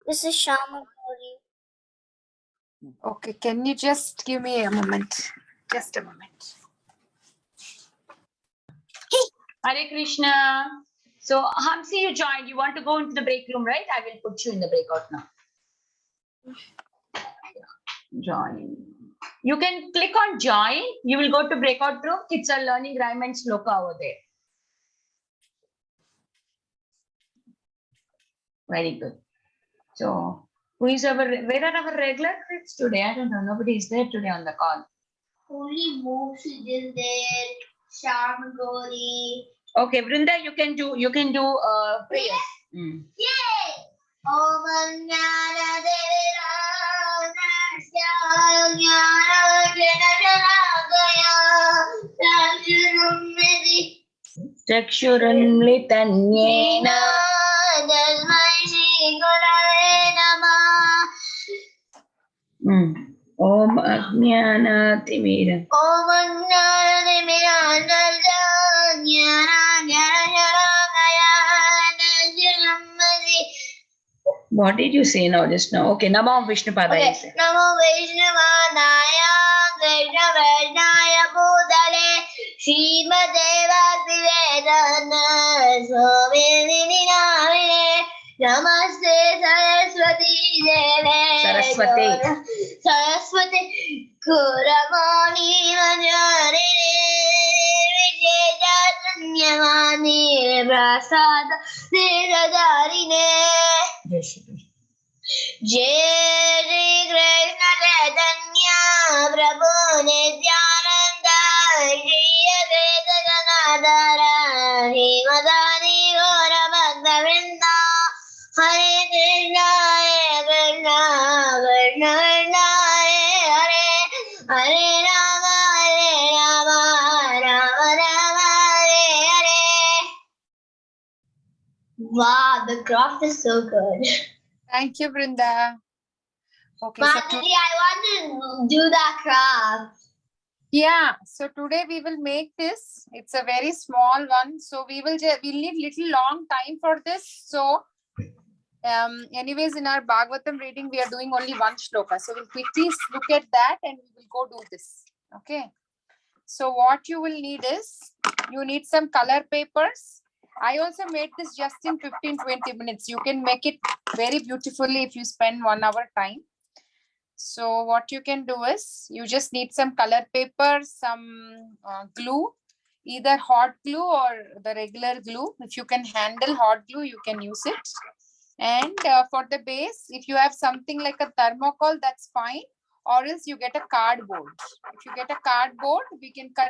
This is Shamagori. Okay, can you just give me a moment? Just a moment. Hare Krishna. So, Hamsi, you joined. You want to go into the break room, right? I will put you in the breakout now. Join. You can click on join. You will go to breakout room. Kids are learning rhyme and sloka over there. Very good. So, where are our regular kids today? I don't know. Nobody is there today on the call. Only Mooks is there. Shamagori. Okay, Vrinda, you can do prayers. Yay! Om Jnana Devirajasya Chakshuranmritanyena Tasmai Shri Gurave Namah. Om Ajnanatimira. Om Jnana Devirajasya What did you say now just now? Okay, Namo Vishnupadaya. Okay. Namo Vaishnavadaya Krishna Vaishnaya Bhutale Srimate Bhaktivedanta Swami Namine Namaste Saraswati Deve Saraswati Gauravani Manjarine Vijayatanyamani Prasada Niradarine Jai Shri Krishna Chaitanya Prabhu Nityananda Shri Advaita Ganadhara Shri Madani Gaura Bhakta-vrinda Hare Krishna Krishna Krishna Hare Hare Rama Rama Rama Hare. Wow, the craft is so good. Thank you, Vrinda. Okay, so Mataji, I want to do that craft. yeah, so today we will make this. It's a very small one, so we'll need little long time for this. So, anyways, in our Bhagavatam reading, we are doing only one shloka. So we'll quickly look at that and we will go do this. Okay. So what you will need is, you need some color papers. I also made this just in 15-20 minutes. You can make it very beautifully if you spend 1 hour time. So what you can do is, you just need some color paper, some glue, either hot glue or the regular glue. If you can handle hot glue, you can use it. And for the base, if you have something like a thermocol, that's fine. Or else you get a cardboard. If you get a cardboard, we can cut,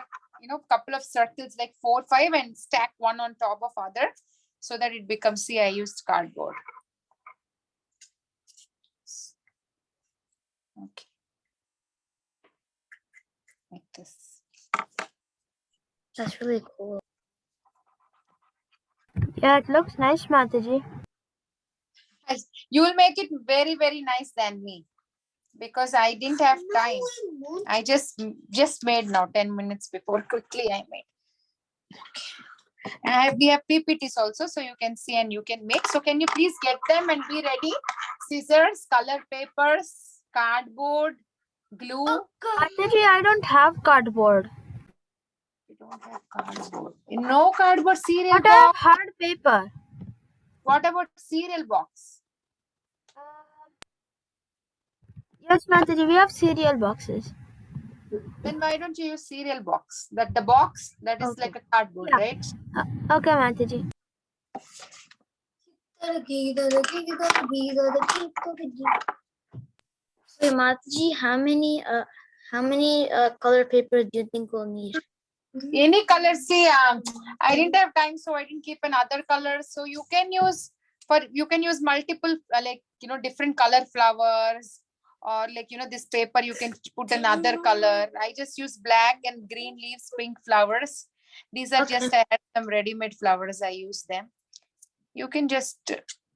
couple of circles like 4, 5 and stack one on top of other so that it becomes, see, I used cardboard. Okay. Like this. That's really cool. Yeah, it looks nice, Mataji. You will make it very, very nice than me, because I didn't have time. I just made now 10 minutes before. Quickly I made. And we have PPTs also, so you can see and you can make. So can you please get them and be ready? Scissors, color papers, cardboard, glue. Mataji, I don't have cardboard. We don't have cardboard. No cardboard, cereal But I have box. hard paper. What about cereal box? Yes, Mataji, we have cereal boxes. Then why don't you use cereal box? The box that is Okay. like a cardboard, Yeah. right? Okay, Mataji. So, Mataji, how many color paper do you think we'll need? Any color. See, I didn't have time, so I didn't keep another color. So you can use multiple different color flowers, or this paper you can put another color. I just use black and green leaves, pink flowers. These are just, I had some ready-made flowers, I use them. You can just,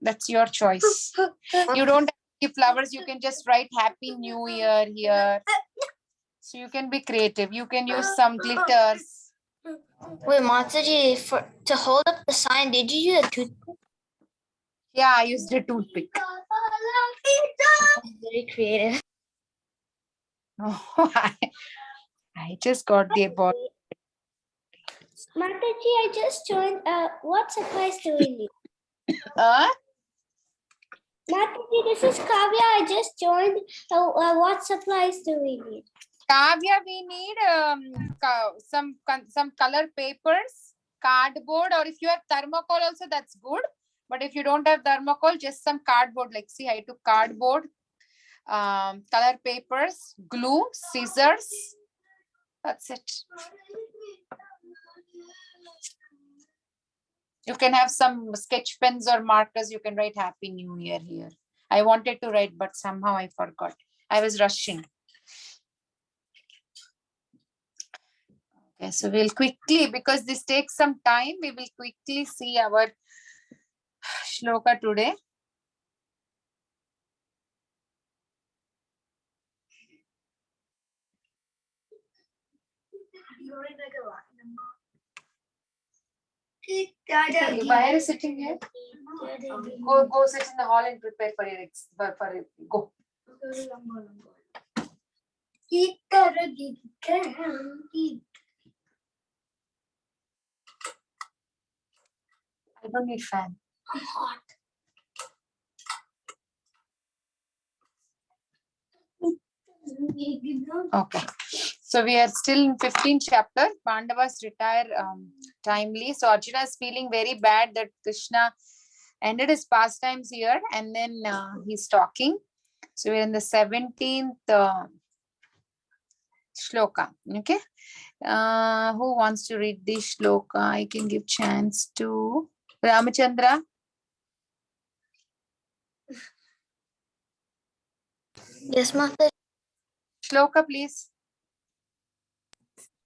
that's your choice. You don't have to give flowers, you can just write Happy New Year here. So you can be creative. You can use some glitters. Wait, Mataji, to hold up the sign, did you use a toothpick? Yeah, I used a toothpick. creative. Oh, I just got the ball. Mataji, I just joined. What supplies do we need? Huh? Mataji, this is Kavya. I just joined. What supplies do we need? Kavya, we need some color papers, cardboard, or if you have thermocol also, that's good. But if you don't have thermocol, just some cardboard. Like, see, I took cardboard, color papers, glue, scissors. That's it. You can have some sketch pens or markers. You can write Happy New Year here. I wanted to write, but somehow I forgot. I was rushing. Okay, so we'll quickly, because this takes some time, we will quickly see our shloka today. Why are you sitting here? Go sit in the hall and prepare for your go. I don't need fan. I'm hot. Okay, so we are still in 15th chapter. Pandavas retire timely. So Arjuna is feeling very bad that Krishna ended his pastimes here, and then he's talking. So we're in the 17th shloka. Okay, who wants to read this shloka? I can give chance to Ramachandra. Yes, Mataji. Shloka, please.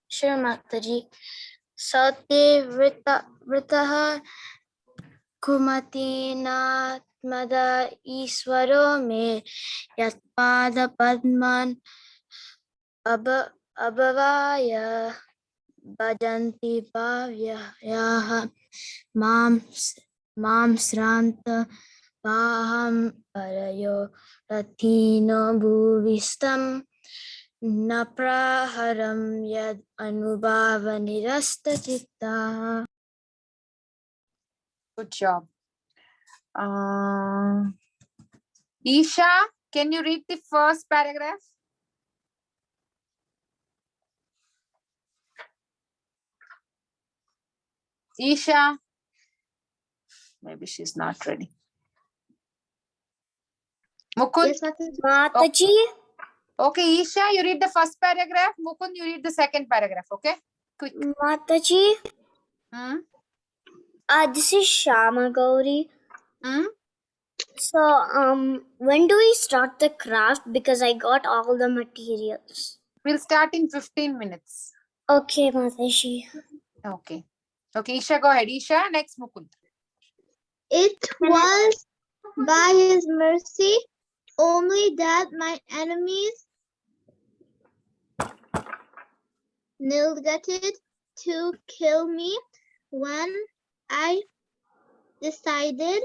Sure, Mataji. Sate vritaha kumatina mada iswaro me yatpada padman abhavaya bhajanti bhavyayaha mam sranta paham parayo rathino bhuvistam napraharam yad anubhava nirasta chitta. Good job. Isha, can you read the first paragraph? Isha, maybe she's not ready. Mukund? Yes, Mataji. Okay, Isha, you read the first paragraph. Mukund, you read the second paragraph. Okay, quick. Mataji. This is Shama Gauri. So, when do we start the craft? Because I got all the materials. We'll start in 15 minutes. Okay, Mataji. Okay. Okay, Isha, go ahead. Isha, next Mukund. It was by his mercy only that my enemies neglected to kill me when I decided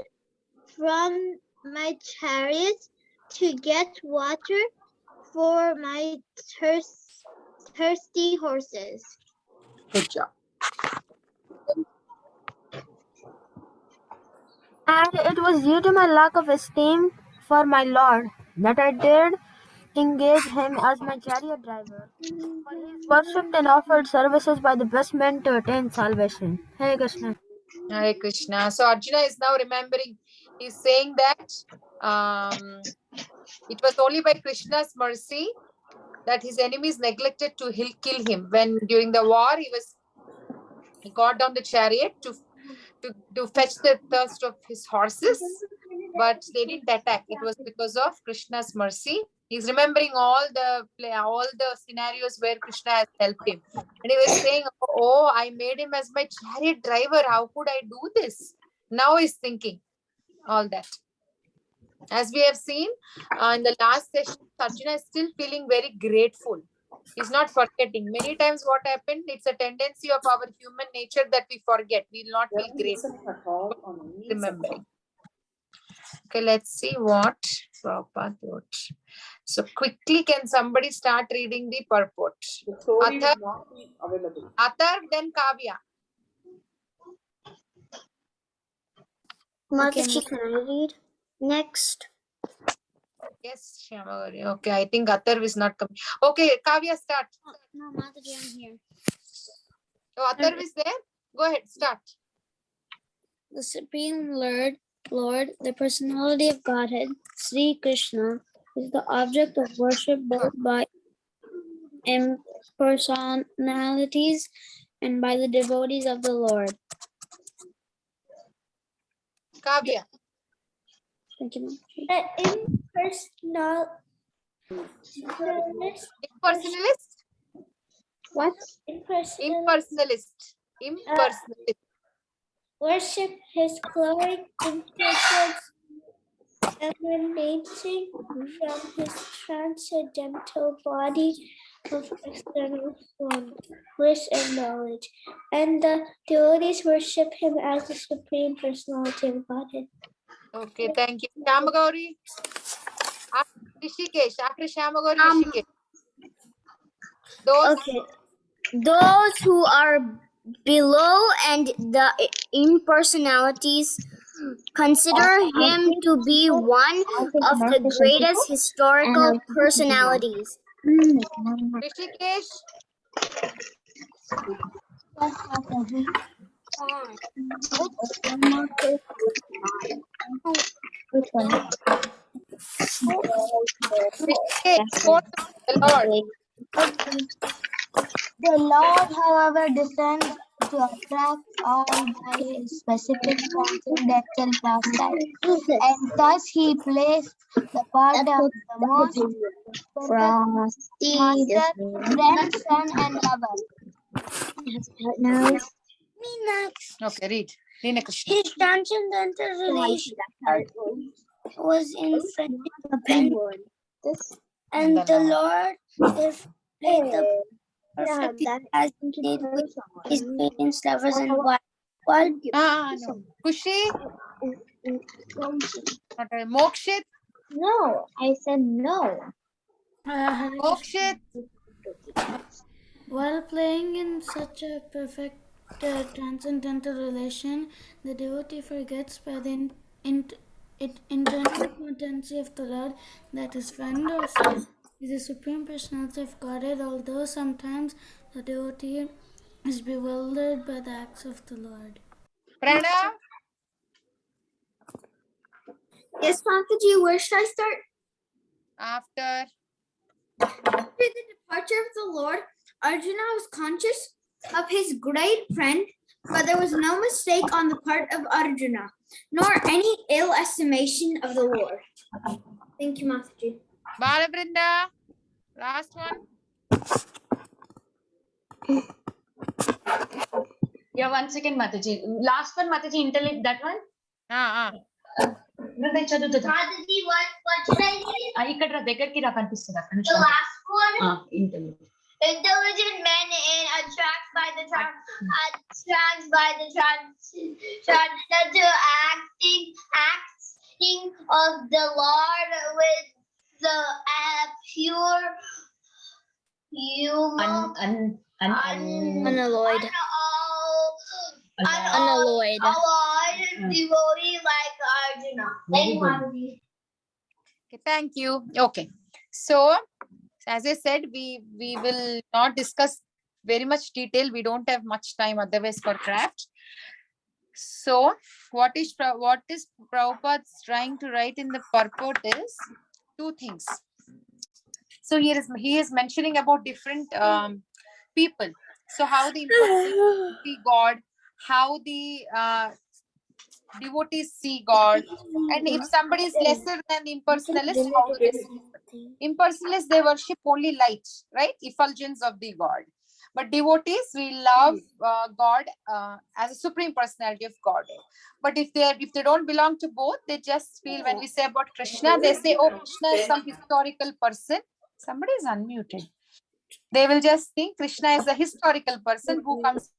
from my chariot to get water for my thirsty horses. Good job. And it was due to my lack of esteem for my lord that I dared engage him as my chariot driver. For he is worshipped and offered services by the best men to attain salvation. Hare Krishna. Hare Krishna. So Arjuna is now remembering. He's saying that it was only by Krishna's mercy that his enemies neglected to kill him. When during the war he got down the chariot to fetch the thirst of his horses, but they didn't attack. It was because of Krishna's mercy. He's remembering all the scenarios where Krishna has helped him, and he was saying, "Oh, I made him as my chariot driver. How could I do this?" Now he's thinking all that. As we have seen in the last session, Arjuna is still feeling very grateful. He's not forgetting. Many times what happened, it's a tendency of our human nature that we forget. We will not feel grateful. Remembering. Okay, let's see what Prabhupada wrote. So quickly, can somebody start reading the purport? The story Athar, will not be available. Athar, then Kavya. Mataji, can I read? Next. Yes, Shyamagari. Okay, I think Athar is not coming. Okay, Kavya, start. No, Mataji, I'm here. Oh, Athar is there? Go ahead, start. The Supreme Lord, the personality of Godhead, Sri Krishna, is the object of worship both by impersonalities and by the devotees of the Lord. Kavya. Thank you, Mataji. Impersonalist? What? Impersonalist. Impersonalist. Worship His glory emanating from His transcendental body of external form, bliss, and knowledge, and the devotees worship Him as the Supreme Personality of Godhead. Okay, thank you. Shyamagauri. Rishikesh. After Shyamagauri, Rishikesh. Those. Okay. Those who are below and the impersonalities consider him to be one of the greatest historical personalities. Rishikesh. Rishikesh. Quote the Lord. The Lord, however, descends to attract all by his specific transcendental pastime, and thus he plays the part of the most perfect master, friend, son, and lover. Okay, read. Rina Krishna. His transcendental relation was in and the Lord displayed the perfect as he did with his patience, lovers, and wild. No. Kushi. Mokshit. No, I said no. Mokshit. While playing in such a perfect transcendental relation, the devotee forgets by the internal potency of the Lord that his friend or son is the Supreme Personality of Godhead, although sometimes the devotee is bewildered by the acts of the Lord. Pranav. Yes, Pankaji, where should I start? After. After the departure of the Lord, Arjuna was conscious of his great friend, but there was no mistake on the part of Arjuna, nor any ill estimation of the Lord. Thank you, Mataji. Balabrinda. Last one. Yeah, 1 second, Mataji. Last one, Mataji, intellect, that one? No, చదువుతుందా Mataji, what should I read? ఇక్కడ రా దగ్గరికి రా కనిపిస్తుంది అక్కడ నుంచి The last one? Interview Intelligent men and attracted by the transcendental acting of the Lord with the pure humor. Unalloyed. Unalloyed devotee like Arjuna. Very good. Mataji. Okay, thank you. Okay. So, as I said, we will not discuss very much detail. We don't have much time otherwise for craft. So, what is Prabhupada trying to write in the purport is two things. So he is mentioning about different people. So how the impersonalists see God, how the devotees see God, and if somebody is lesser than the impersonalist, how do they see? Impersonalists, they worship only light, right? Effulgence of the God. But devotees, we love God as a supreme personality of God. But if they don't belong to both, they just feel, when we say about Krishna, they say, oh, Krishna is some historical person. Somebody is unmuted. They will just think Krishna is a historical person who comes.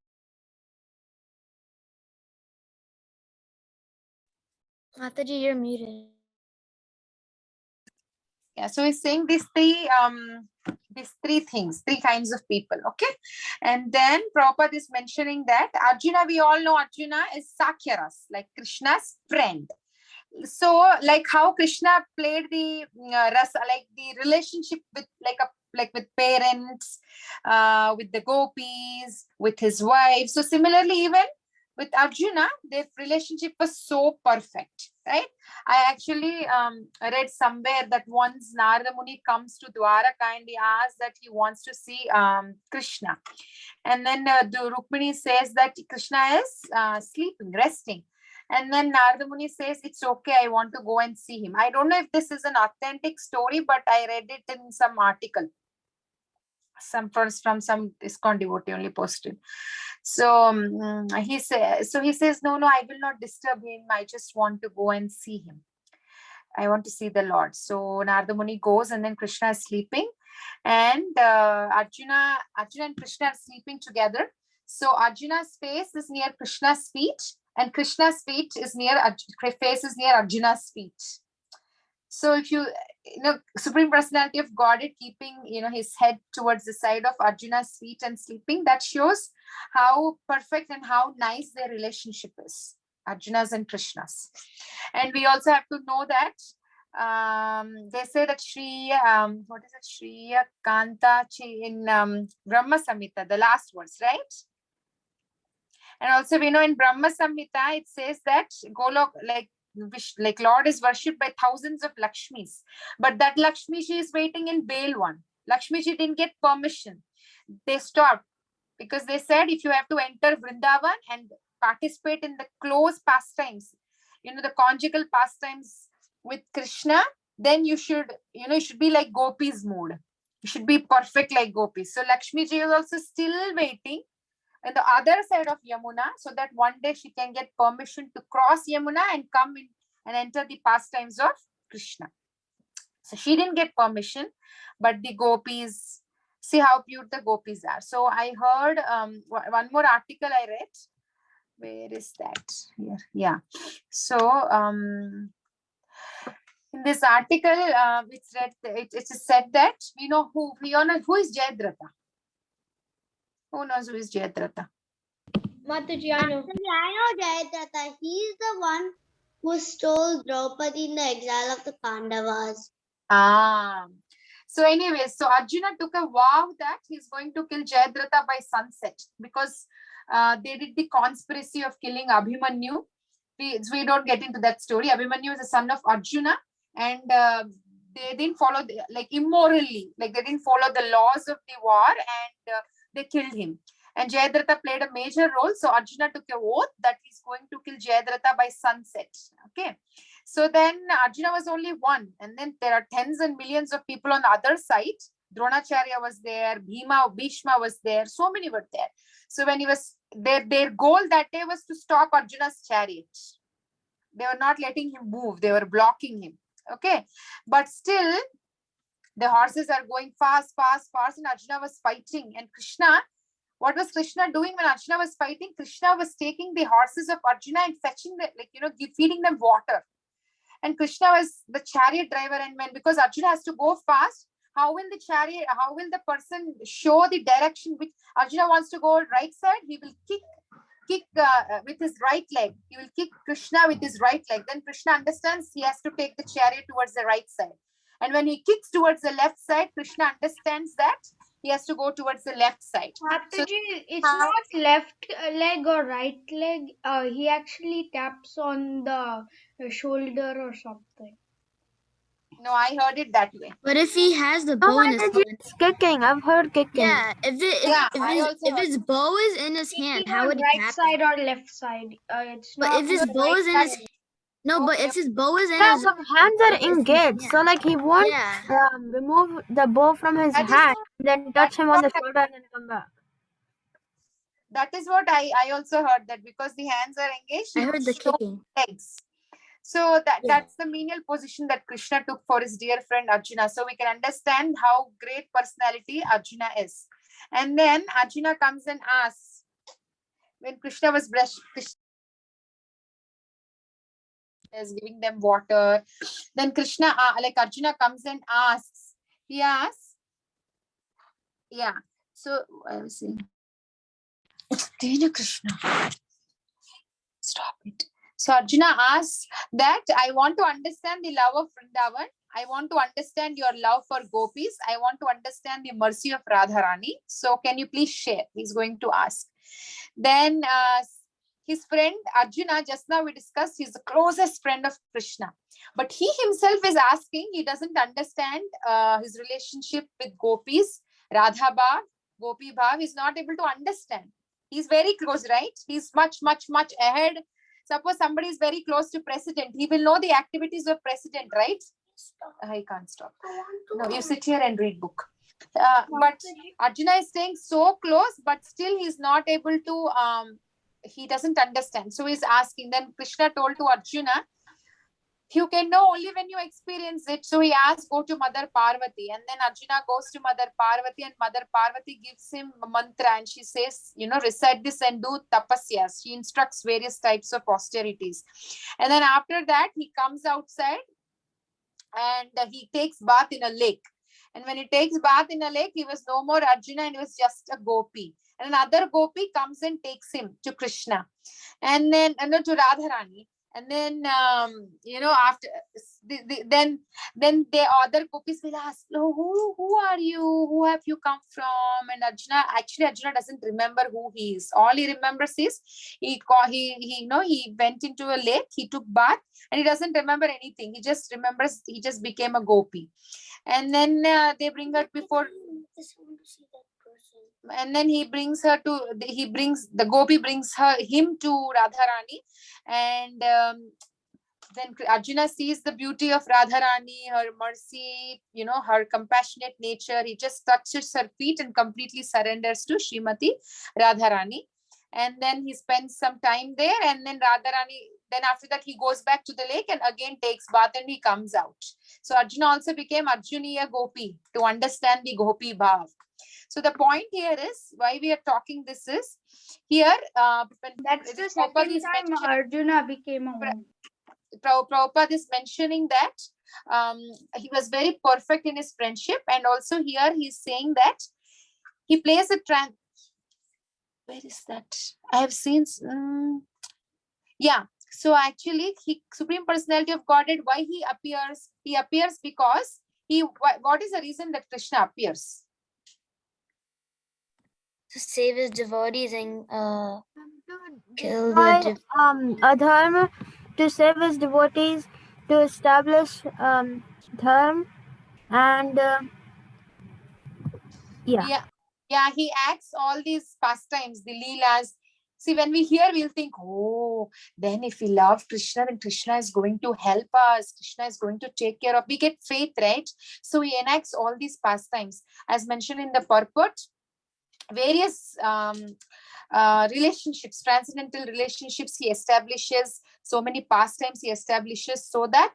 Mataji, you're muted. Yeah, so he's saying these three things, three kinds of people. Okay. And then Prabhupada is mentioning that Arjuna, we all know Arjuna is Sakyaras, like Krishna's friend. So like how Krishna played the rasa, like the relationship with like with parents, with the gopis, with his wife. So similarly, even with Arjuna, their relationship was so perfect, right? I actually read somewhere that once Narada Muni comes to Dwaraka and he asks that he wants to see Krishna. And then the Rukmini says that Krishna is sleeping, resting. And then Narada Muni says, it's okay, I want to go and see him. I don't know if this is an authentic story, but I read it in some article. From some ISKCON devotee only posted. So he says, no, I will not disturb him. I just want to go and see him. I want to see the Lord. So Narada Muni goes, and then Krishna is sleeping, and Arjuna and Krishna are sleeping together. So Arjuna's face is near Krishna's feet, and Krishna's feet is near Arjuna's feet. So if you Supreme Personality of Godhead keeping his head towards the side of Arjuna's feet and sleeping, that shows how perfect and how nice their relationship is, Arjuna's and Krishna's. And we also have to know that they say that Shriya Kanta in Brahma Samhita, the last verse, right? And also we know in Brahma Samhita it says that Golok, like Lord is worshipped by thousands of Lakshmis, but that Lakshmi, she is waiting in Bail 1. Lakshmi, she didn't get permission. They stopped because they said if you have to enter Vrindavan and participate in the close pastimes, the conjugal pastimes with Krishna, then you should be like gopis mood. You should be perfect like gopis. So Lakshmi ji is also still waiting on the other side of Yamuna, so that one day she can get permission to cross Yamuna and come in and enter the pastimes of Krishna. So she didn't get permission, but the gopis, see how cute the gopis are. So I heard one more article I read. Where is that? Here. Yeah. So in this article, it is said that we know who is Jayadratha. Who knows who is Jayadratha? Mataji, I know. Actually, I know Jayadratha. He's the one who stole Draupadi in the exile of the Pandavas. So anyway, so Arjuna took a vow that he's going to kill Jayadratha by sunset, because they did the conspiracy of killing Abhimanyu. We don't get into that story. Abhimanyu is the son of Arjuna, and they didn't follow immorally, like they didn't follow the laws of the war, and they killed him. And Jayadratha played a major role. So Arjuna took a oath that he's going to kill Jayadratha by sunset. Okay. So then Arjuna was only one. And then there are tens and millions of people on the other side. Dronacharya was there. Bhishma was there. So many were there. So when he was their goal that day was to stop Arjuna's chariot. They were not letting him move. They were blocking him. Okay. But still, the horses are going fast, and Arjuna was fighting. And Krishna, what was Krishna doing when Arjuna was fighting? Krishna was taking the horses of Arjuna and fetching them, feeding them water. And Krishna was the chariot driver. And because Arjuna has to go fast, how will the person show the direction which Arjuna wants to go right side? He will kick with his right leg. He will kick Krishna with his right leg. Then Krishna understands he has to take the chariot towards the right side. And when he kicks towards the left side, Krishna understands that he has to go towards the left side. Mataji, it's not left leg or right leg. He actually taps on the shoulder or something. No, I heard it that way. But if he has the bow No, in his hand, it's kicking. I've heard kicking. yeah. If his bow is in his hand, how would he right tap side it? or left side? It's But not if his the bow right is in his side. but if his bow is in Yeah, his the hands are engaged. So he won't yeah. remove the bow from his That is hand, then touch him on the what- shoulder and then come back. That is what I also heard, that because the hands are engaged, I he heard would the show kicking. legs. So Yeah. that's the menial position that Krishna took for his dear friend Arjuna. So we can understand how great personality Arjuna is. And then Arjuna comes and asks, when Krishna was is giving them water. Then Krishna, like Arjuna comes and asks. He asks, yeah. So I was saying, Dena Krishna. Stop it. So Arjuna asks that I want to understand the love of Vrindavan. I want to understand your love for gopis. I want to understand the mercy of Radharani. So can you please share? He's going to ask. Then his friend Arjuna, just now we discussed, he's the closest friend of Krishna. But he himself is asking, he doesn't understand his relationship with gopis, Radha Bhav, Gopi Bhav. He's not able to understand. He's very close, right? He's much, much, much ahead. Suppose somebody is very close to president. He will know the activities of president, right? I can't stop. No, you sit here and read book. But Arjuna is staying so close, but still he's not able to, he doesn't understand. So he's asking. Then Krishna told to Arjuna, you can know only when you experience it. So he asks, go to Mother Parvati. And then Arjuna goes to Mother Parvati, and Mother Parvati gives him a mantra, and she says, recite this and do tapasyas. She instructs various types of austerities. And then after that, he comes outside and he takes bath in a lake. And when he takes bath in a lake, he was no more Arjuna and he was just a gopi. And another gopi comes and takes him to Krishna, and then to Radharani. And then after then the other gopis will ask, oh, who are you? Who have you come from? And Arjuna doesn't remember who he is. All he remembers is he went into a lake, he took bath, and he doesn't remember anything. He just remembers he just became a gopi. And then they bring her before. And then the gopi brings him to Radharani, and then Arjuna sees the beauty of Radharani, her mercy, her compassionate nature. He just touches her feet and completely surrenders to Srimati Radharani. And then he spends some time there, and then then after that he goes back to the lake and again takes bath and he comes out. So Arjuna also became Arjuniya Gopi to understand the Gopi Bhav. So the point here is, why we are talking this is, here That's the second time Arjuna became a woman. Prabhupada is mentioning that he was very perfect in his friendship, and also here he's saying that he plays a where is that? I have seen so actually Supreme Personality of Godhead, why he appears because what is the reason that Krishna appears? To save his devotees and kill Destroy, the adharma, to save his devotees, to establish dharma, and he acts all these pastimes, the leelas. See, when we hear, we'll think, oh, then if we love Krishna, then Krishna is going to help us. Krishna is going to take care of. We get faith, right? So he enacts all these pastimes. As mentioned in the purport, various relationships, transcendental relationships he establishes, so many pastimes he establishes so that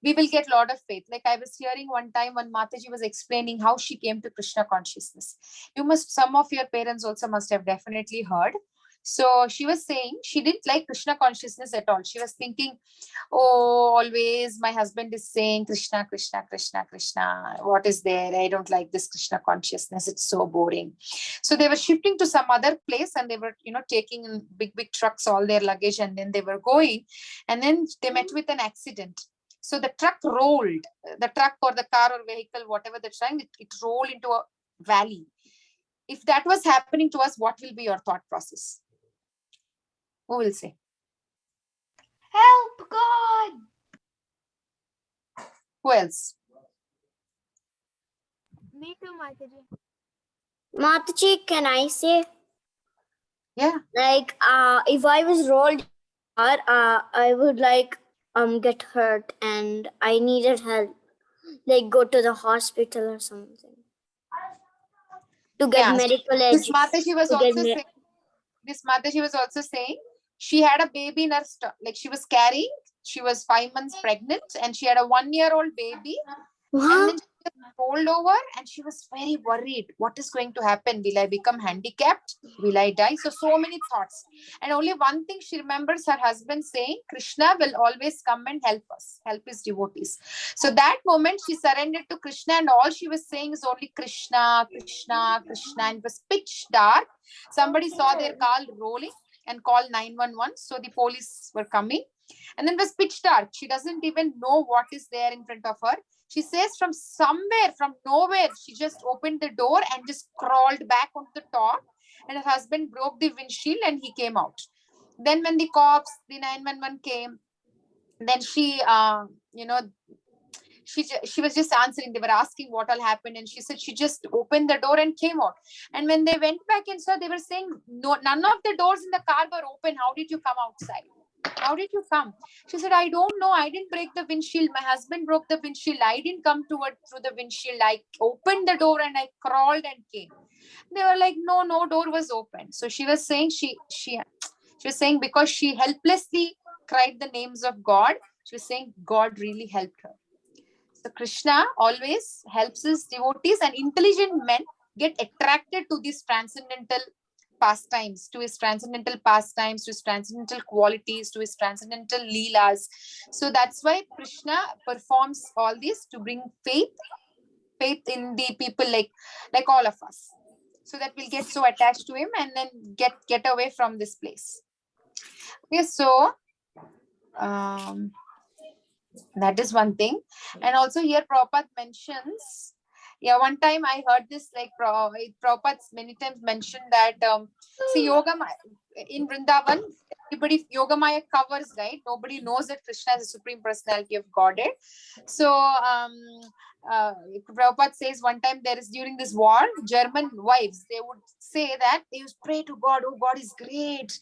we will get a lot of faith. Like I was hearing one time when Mataji was explaining how she came to Krishna consciousness. Some of your parents also must have definitely heard. So she was saying she didn't like Krishna consciousness at all. She was thinking, oh, always my husband is saying Krishna, Krishna, Krishna, Krishna. What is there? I don't like this Krishna consciousness. It's so boring. So they were shifting to some other place, and they were, taking in big, big trucks, all their luggage, and then they were going. And then they met with an accident. So the truck rolled, the truck or the car or vehicle, whatever they're trying, it rolled into a valley. If that was happening to us, what will be your thought process? Who will say? Help, God! Who else? me too, Mataji. Mataji, can I say? Yeah. Like, if I was rolled, I would get hurt and I needed help. Like go to the hospital or something to get medical This education. Mataji was also saying she had a baby in her stomach, like she was 5 months pregnant, and she had a 1-year-old baby And then she just rolled over and she was very worried. What is going to happen? Will I become handicapped? Will I die? So many thoughts. And only one thing she remembers her husband saying, Krishna will always come and help us, help his devotees. So that moment she surrendered to Krishna, and all she was saying is only Krishna, Krishna, Krishna. And it was pitch dark. Somebody saw their car rolling and called 911. So the police were coming. And then it was pitch dark. She doesn't even know what is there in front of her. She says from somewhere, from nowhere, she just opened the door and just crawled back on the top. And her husband broke the windshield and he came out. Then when the cops, the 911 came, then she, she was just answering. They were asking what all happened. And she said she just opened the door and came out. And when they went back inside, they were saying, no, none of the doors in the car were open. How did you come outside? How did you come? She said, I don't know. I didn't break the windshield. My husband broke the windshield. I didn't come through the windshield. I opened the door and I crawled and came. They were like, no door was open. So she was saying, she was saying because she helplessly cried the names of God, she was saying God really helped her. So Krishna always helps his devotees, and intelligent men get attracted to these transcendental pastimes, to his transcendental pastimes, to his transcendental qualities, to his transcendental leelas. So that's why Krishna performs all this to bring faith in the people like all of us, so that we'll get so attached to him and then get away from this place. Okay, so that is one thing. And also here Prabhupada mentions, one time I heard this, like Prabhupada many times mentioned that see, Yoga in Vrindavan, everybody Yogamaya covers, right? Nobody knows that Krishna is the Supreme Personality of Godhead. So Prabhupada says one time there is, during this war, German wives, they would say that they used to pray to God, oh God is great.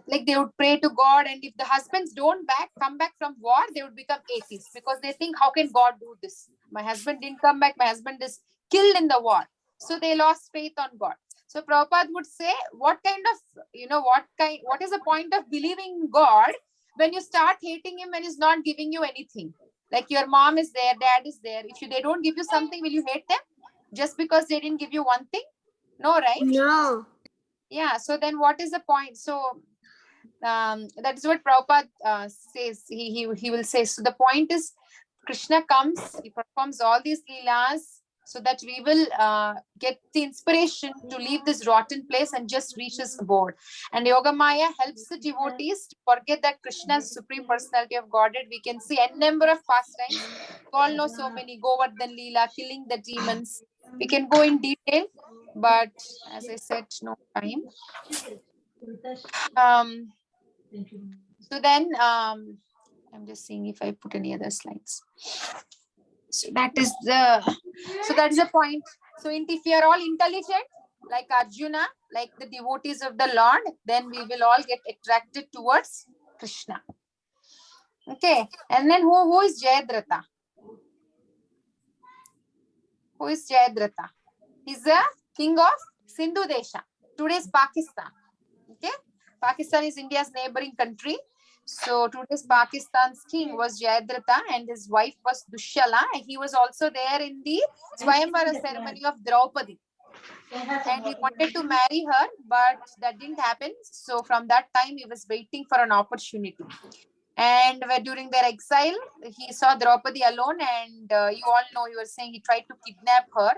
Like they would pray to God, and if the husbands don't come back from war, they would become atheists, because they think, how can God do this? My husband didn't come back, my husband is killed in the war. So they lost faith on God. So Prabhupada would say, what is the point of believing in God when you start hating him, when he's not giving you anything? Like your mom is there, dad is there. If they don't give you something, will you hate them just because they didn't give you one thing? No, right? No. Yeah. So then what is the point? So that is what Prabhupada says. He will say. So the point is, Krishna comes, he performs all these leelas so that we will get the inspiration to leave this rotten place and just reach his abode. And Yogamaya helps the devotees to forget that Krishna is the Supreme Personality of Godhead. We can see a number of pastimes. You all know so many. Govardhan Leela, killing the demons. We can go in detail, but as I said, no time. So then, I'm just seeing if I put any other slides. So that is the point. So if you are all intelligent, like Arjuna, like the devotees of the Lord, then we will all get attracted towards Krishna. Okay, and then who is Jayadratha? Who is Jayadratha? He's the king of Sindhu Desha. Today's Pakistan. Okay, Pakistan is India's neighboring country. So today's Pakistan's king was Jayadratha, and his wife was Dushala. And he was also there in the Swayamvara ceremony of Draupadi. And he wanted to marry her, but that didn't happen. So from that time, he was waiting for an opportunity. And during their exile, he saw Draupadi alone, and you all know, he was saying he tried to kidnap her.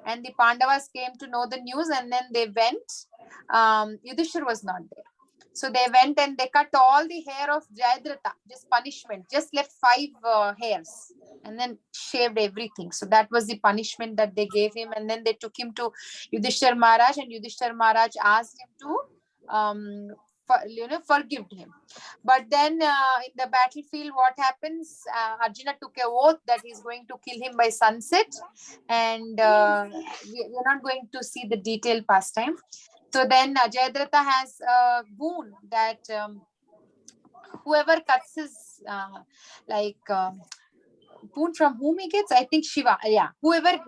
And the Pandavas came to know the news, and then they went. Yudhishthira was not there. So they went and they cut all the hair of Jayadratha, just punishment, just left 5 hairs and then shaved everything. So that was the punishment that they gave him. And then they took him to Yudhishthira Maharaj, and Yudhishthira Maharaj asked him to forgive him. But then in the battlefield, what happens? Arjuna took a oath that he's going to kill him by sunset. And we're not going to see the detailed pastime. So then Jayadratha has a boon that whoever cuts his boon from whom he gets, I think Shiva. Yeah, whoever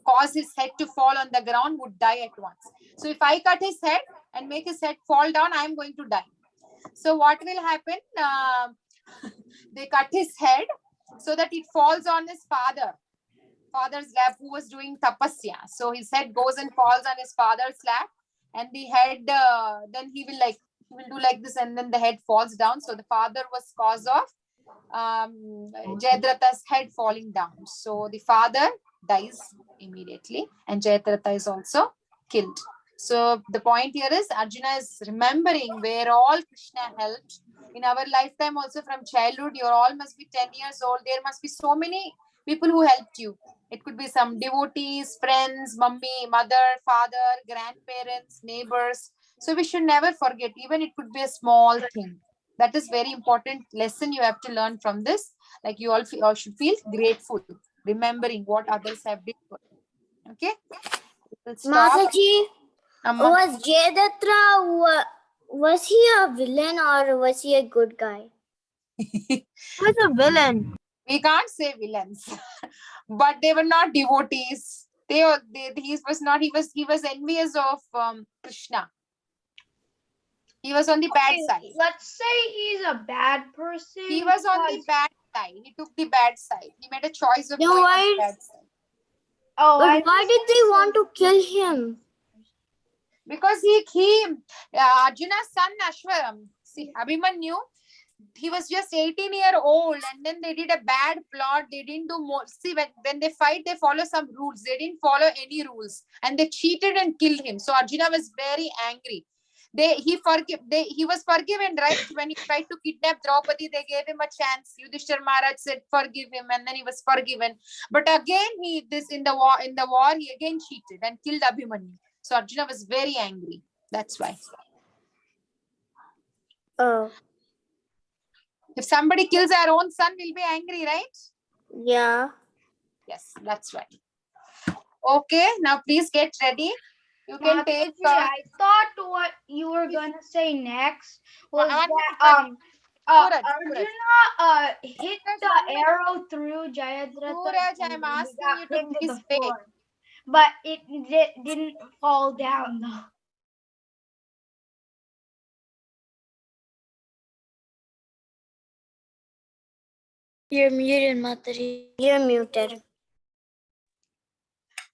cause his head to fall on the ground would die at once. So if I cut his head and make his head fall down, I am going to die. So what will happen? They cut his head, so that it falls on his father's lap, who was doing tapasya. So his head goes and falls on his father's lap, and the head then he will do like this, and then the head falls down. So the father was cause of Jayadratha's head falling down. So the father dies immediately, and Jayadratha is also killed. So the point here is Arjuna is remembering where all Krishna helped. In our lifetime also, from childhood, you all must be 10 years old. There must be so many people who helped you. It could be some devotees, friends, mummy, mother, father, grandparents, neighbors. So we should never forget, even it could be a small thing. That is very important lesson you have to learn from this. Like you all should feel grateful, remembering what others have done for you. Okay? We'll stop. Mataji, Amma. was Jayadratha, was he a villain or was he a good guy? He was a villain. We can't say villains, but they were not devotees. He was envious of Krishna. He was on the bad Okay, side. let's say he's a bad person. He was on the because- bad side. He took the bad side. He made a choice of Then going why- on the bad side. Oh, I But why was did gonna they say- want to kill him? Because Arjuna's son Ashwaram, see, Abhimanyu, he was just 18-year-old, and then they did a bad plot. They didn't do more. See, when they fight, they follow some rules. They didn't follow any rules, and they cheated and killed him. So Arjuna was very angry. He was forgiven, right? When he tried to kidnap Draupadi, they gave him a chance. Yudhishthir Maharaj said, "Forgive him," and then he was forgiven. But again, in the war, he again cheated and killed Abhimanyu. So Arjuna was very angry. That's why. Oh, If somebody kills our own son, we'll be angry, right? yeah. Yes, that's right. Okay, now please get ready. You can take. Mataji, I thought what you were gonna say next was One that minute, Suraj, Arjuna hit Suraj, the 1 minute. arrow through Jayadratha. Suraj, I'm asking you to please wait. But it didn't fall down though. You're muted, Mataji. You're muted.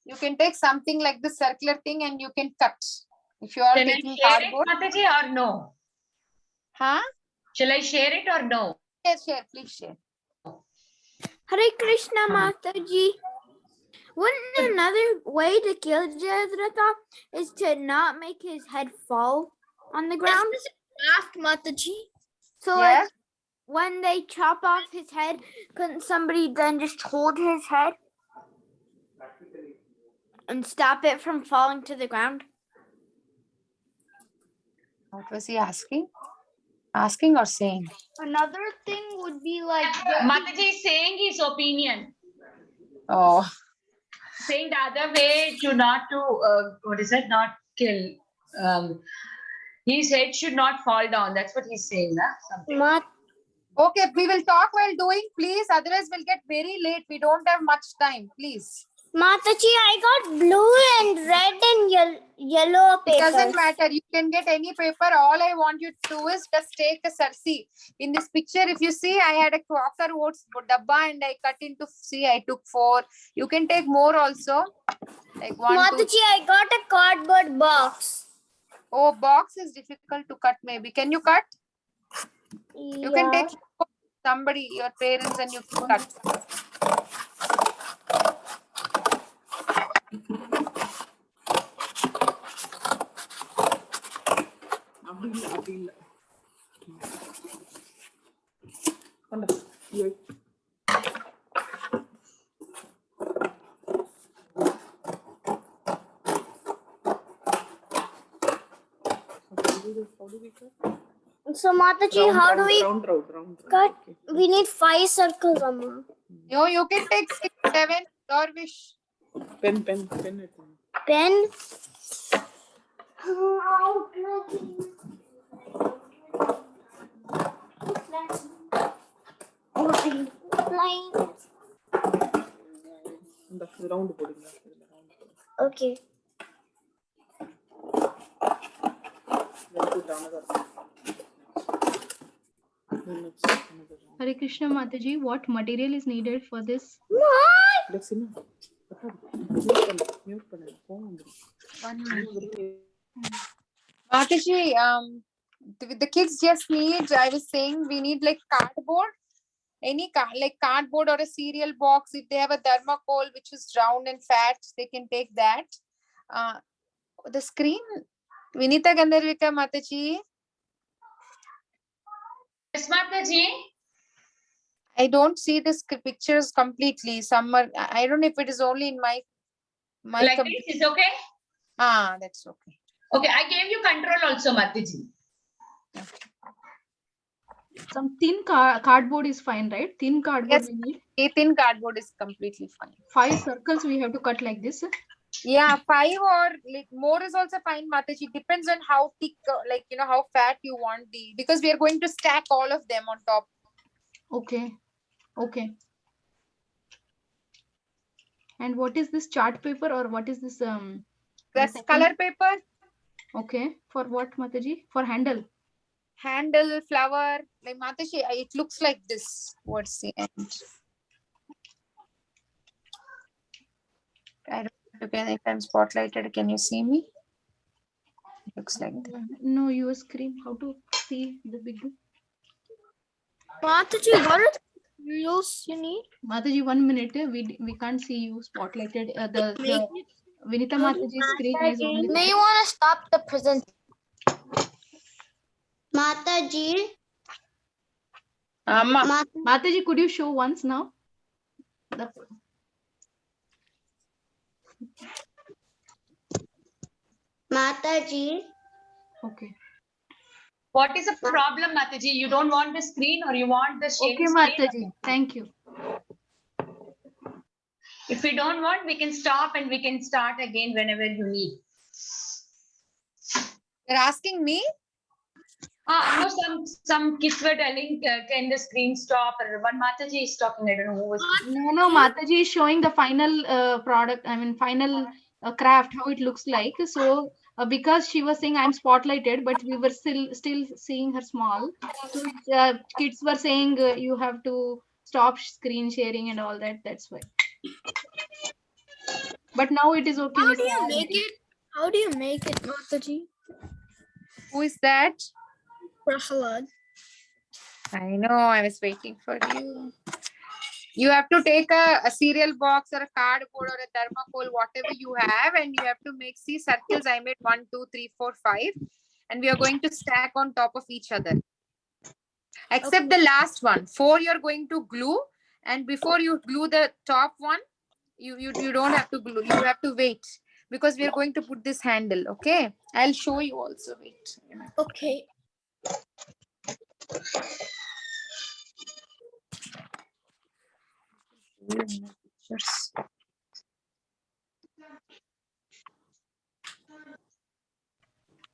You can take something like this circular thing and you can cut. If you are Can I taking share it, cardboard. Mataji, or no? Huh? Shall I share it or no? Share, please share. Hare Krishna, Mataji. Wouldn't another way to kill Jayadratha is to not make his head fall on the ground? Ask Mataji. So Yes. like when they chop off his head, couldn't somebody then just hold his head and stop it from falling to the ground? What was he asking? Asking or saying? Another thing would be like Mataji is saying his opinion. Oh, Saying the other way to not to, not kill. His head should not fall down. That's what he's saying. Something. okay. We will talk while doing, please. Otherwise, we'll get very late. We don't have much time. Please. Mataji, I got blue and red and yellow It paper. doesn't matter. You can get any paper. All I want you to do is just take a see. In this picture, if you see, I had a Quaker Oats dabba and I cut into, see, I took 4. You can take more also. Like 1, 2. Mataji, I got a cardboard box. Oh, box is difficult to cut maybe. Can you cut? You can take somebody, your parents, and you can cut. அப்படி இல்ல கொண்டு இங்க வை. So Mataji, how do we round. cut? Okay. We need 5 circles, Amma. You can take 6, 7, your wish. Pen எடுத்துங்க. Pen. இந்த round போடுங்க. Okay. Then put another. Then let's take another round. Hare Krishna Mataji, what material is needed for this? Let's see now. Mute பண்ணு. phone வந்துரும். 1 minute. Mataji, the kids just need, I was saying we need like cardboard, any like cardboard or a cereal box. If they have a thermocol which is round and fat, they can take that. The screen, Vinita Gandharvika Mataji. Yes, Mataji. I don't see the pictures completely. Some are, I don't know if it is only in my Like this is okay? That's okay. Okay, I gave you control also, Mataji. Some thin cardboard is fine, right? Thin cardboard Yes, we need. a thin cardboard is completely fine. 5 circles we have to cut like this. Yeah, 5 or more is also fine, Mataji. Depends on how thick, like, you know, how fat you want because we are going to stack all of them on top. Okay. Okay. And what is this chart paper or what is this? That's color paper. Okay. For what, Mataji? For handle. Handle, flower. Like Mataji, it looks like this. What's the end? I don't know if I'm spotlighted. Can you see me? It looks like that. No, your screen. How to see the big? Mataji, what are the materials you need? Mataji, 1 minute. We can't see you spotlighted. The Vinita Mataji's screen is only. May you want to stop the present? Mataji. Mataji, could you show once now? Mataji. Okay. What is the problem, Mataji? You don't want the screen or you want the share Okay, screen? Mataji. Thank you. If we don't want, we can stop and we can start again whenever you need. You're asking me? No, some kids were telling, can the screen stop? Or one Mataji is talking, I don't know who was. No, Mataji is showing the final product, final craft, how it looks like. So, because she was saying I'm spotlighted, but we were still seeing her small. So, kids were saying you have to stop screen sharing and all that. That's why. But now it is okay. How do you make it? How do you make it, Mataji? Who is that? Prahalad. I know, I was waiting for you. You have to take a cereal box or a cardboard or a thermocol, whatever you have, and you have to make circles. I made 1, 2, 3, 4, 5, and we are going to stack on top of each other. Except the last one. 4 you're going to glue, and before you glue the top one, you don't have to glue. You have to wait because we are going to put this handle. Okay, I'll show you also. Wait. Okay.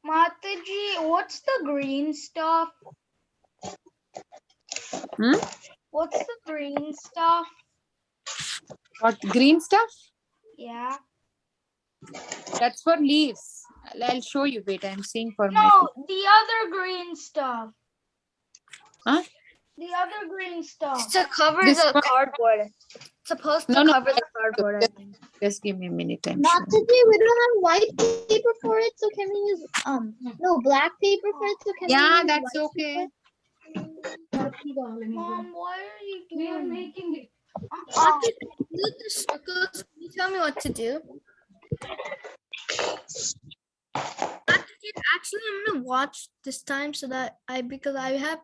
Mataji, what's the green stuff? What's the green stuff? What green stuff? Yeah. That's for leaves. I'll show you. Wait, I'm seeing for my. No, the other green stuff. Huh? The other green stuff. To cover This the one? cardboard. It's supposed to No, cover the cardboard, I think. Just give me a minute. I'm Mataji, showing. we don't have white paper for it, so can we use no black paper for it? So can we Yeah, use that's white okay. Mom, why are you doing? We are making it. Do the circles. Can you tell me what to do? Actually, I'm gonna watch this time so that because I have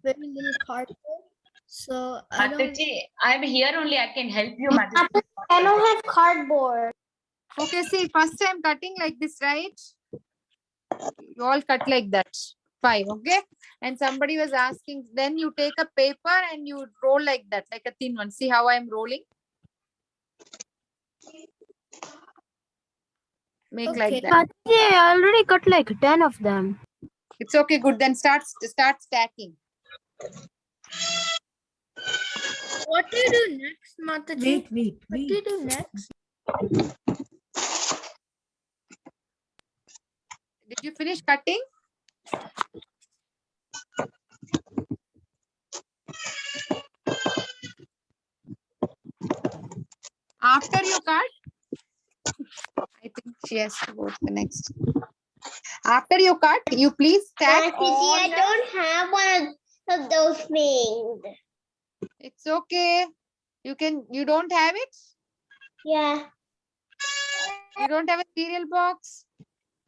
very little cardboard. So I don't. Mataji, I'm here only. I can help you, Mataji. I don't have cardboard. Okay, see, first I'm cutting like this, right? You all cut like that. 5, okay? And somebody was asking, then you take a paper and you roll like that, like a thin one. See how I'm rolling? Make like that. Mataji, I already cut like 10 of them. It's okay, good. Then start stacking. What do you do next, Mataji? Wait. What do you do next? Did you finish cutting? After you cut, I think she has to go to the next. After you cut, you please stack all I the- don't have one of those things. It's okay. You don't have it? Yeah. You don't have a cereal box?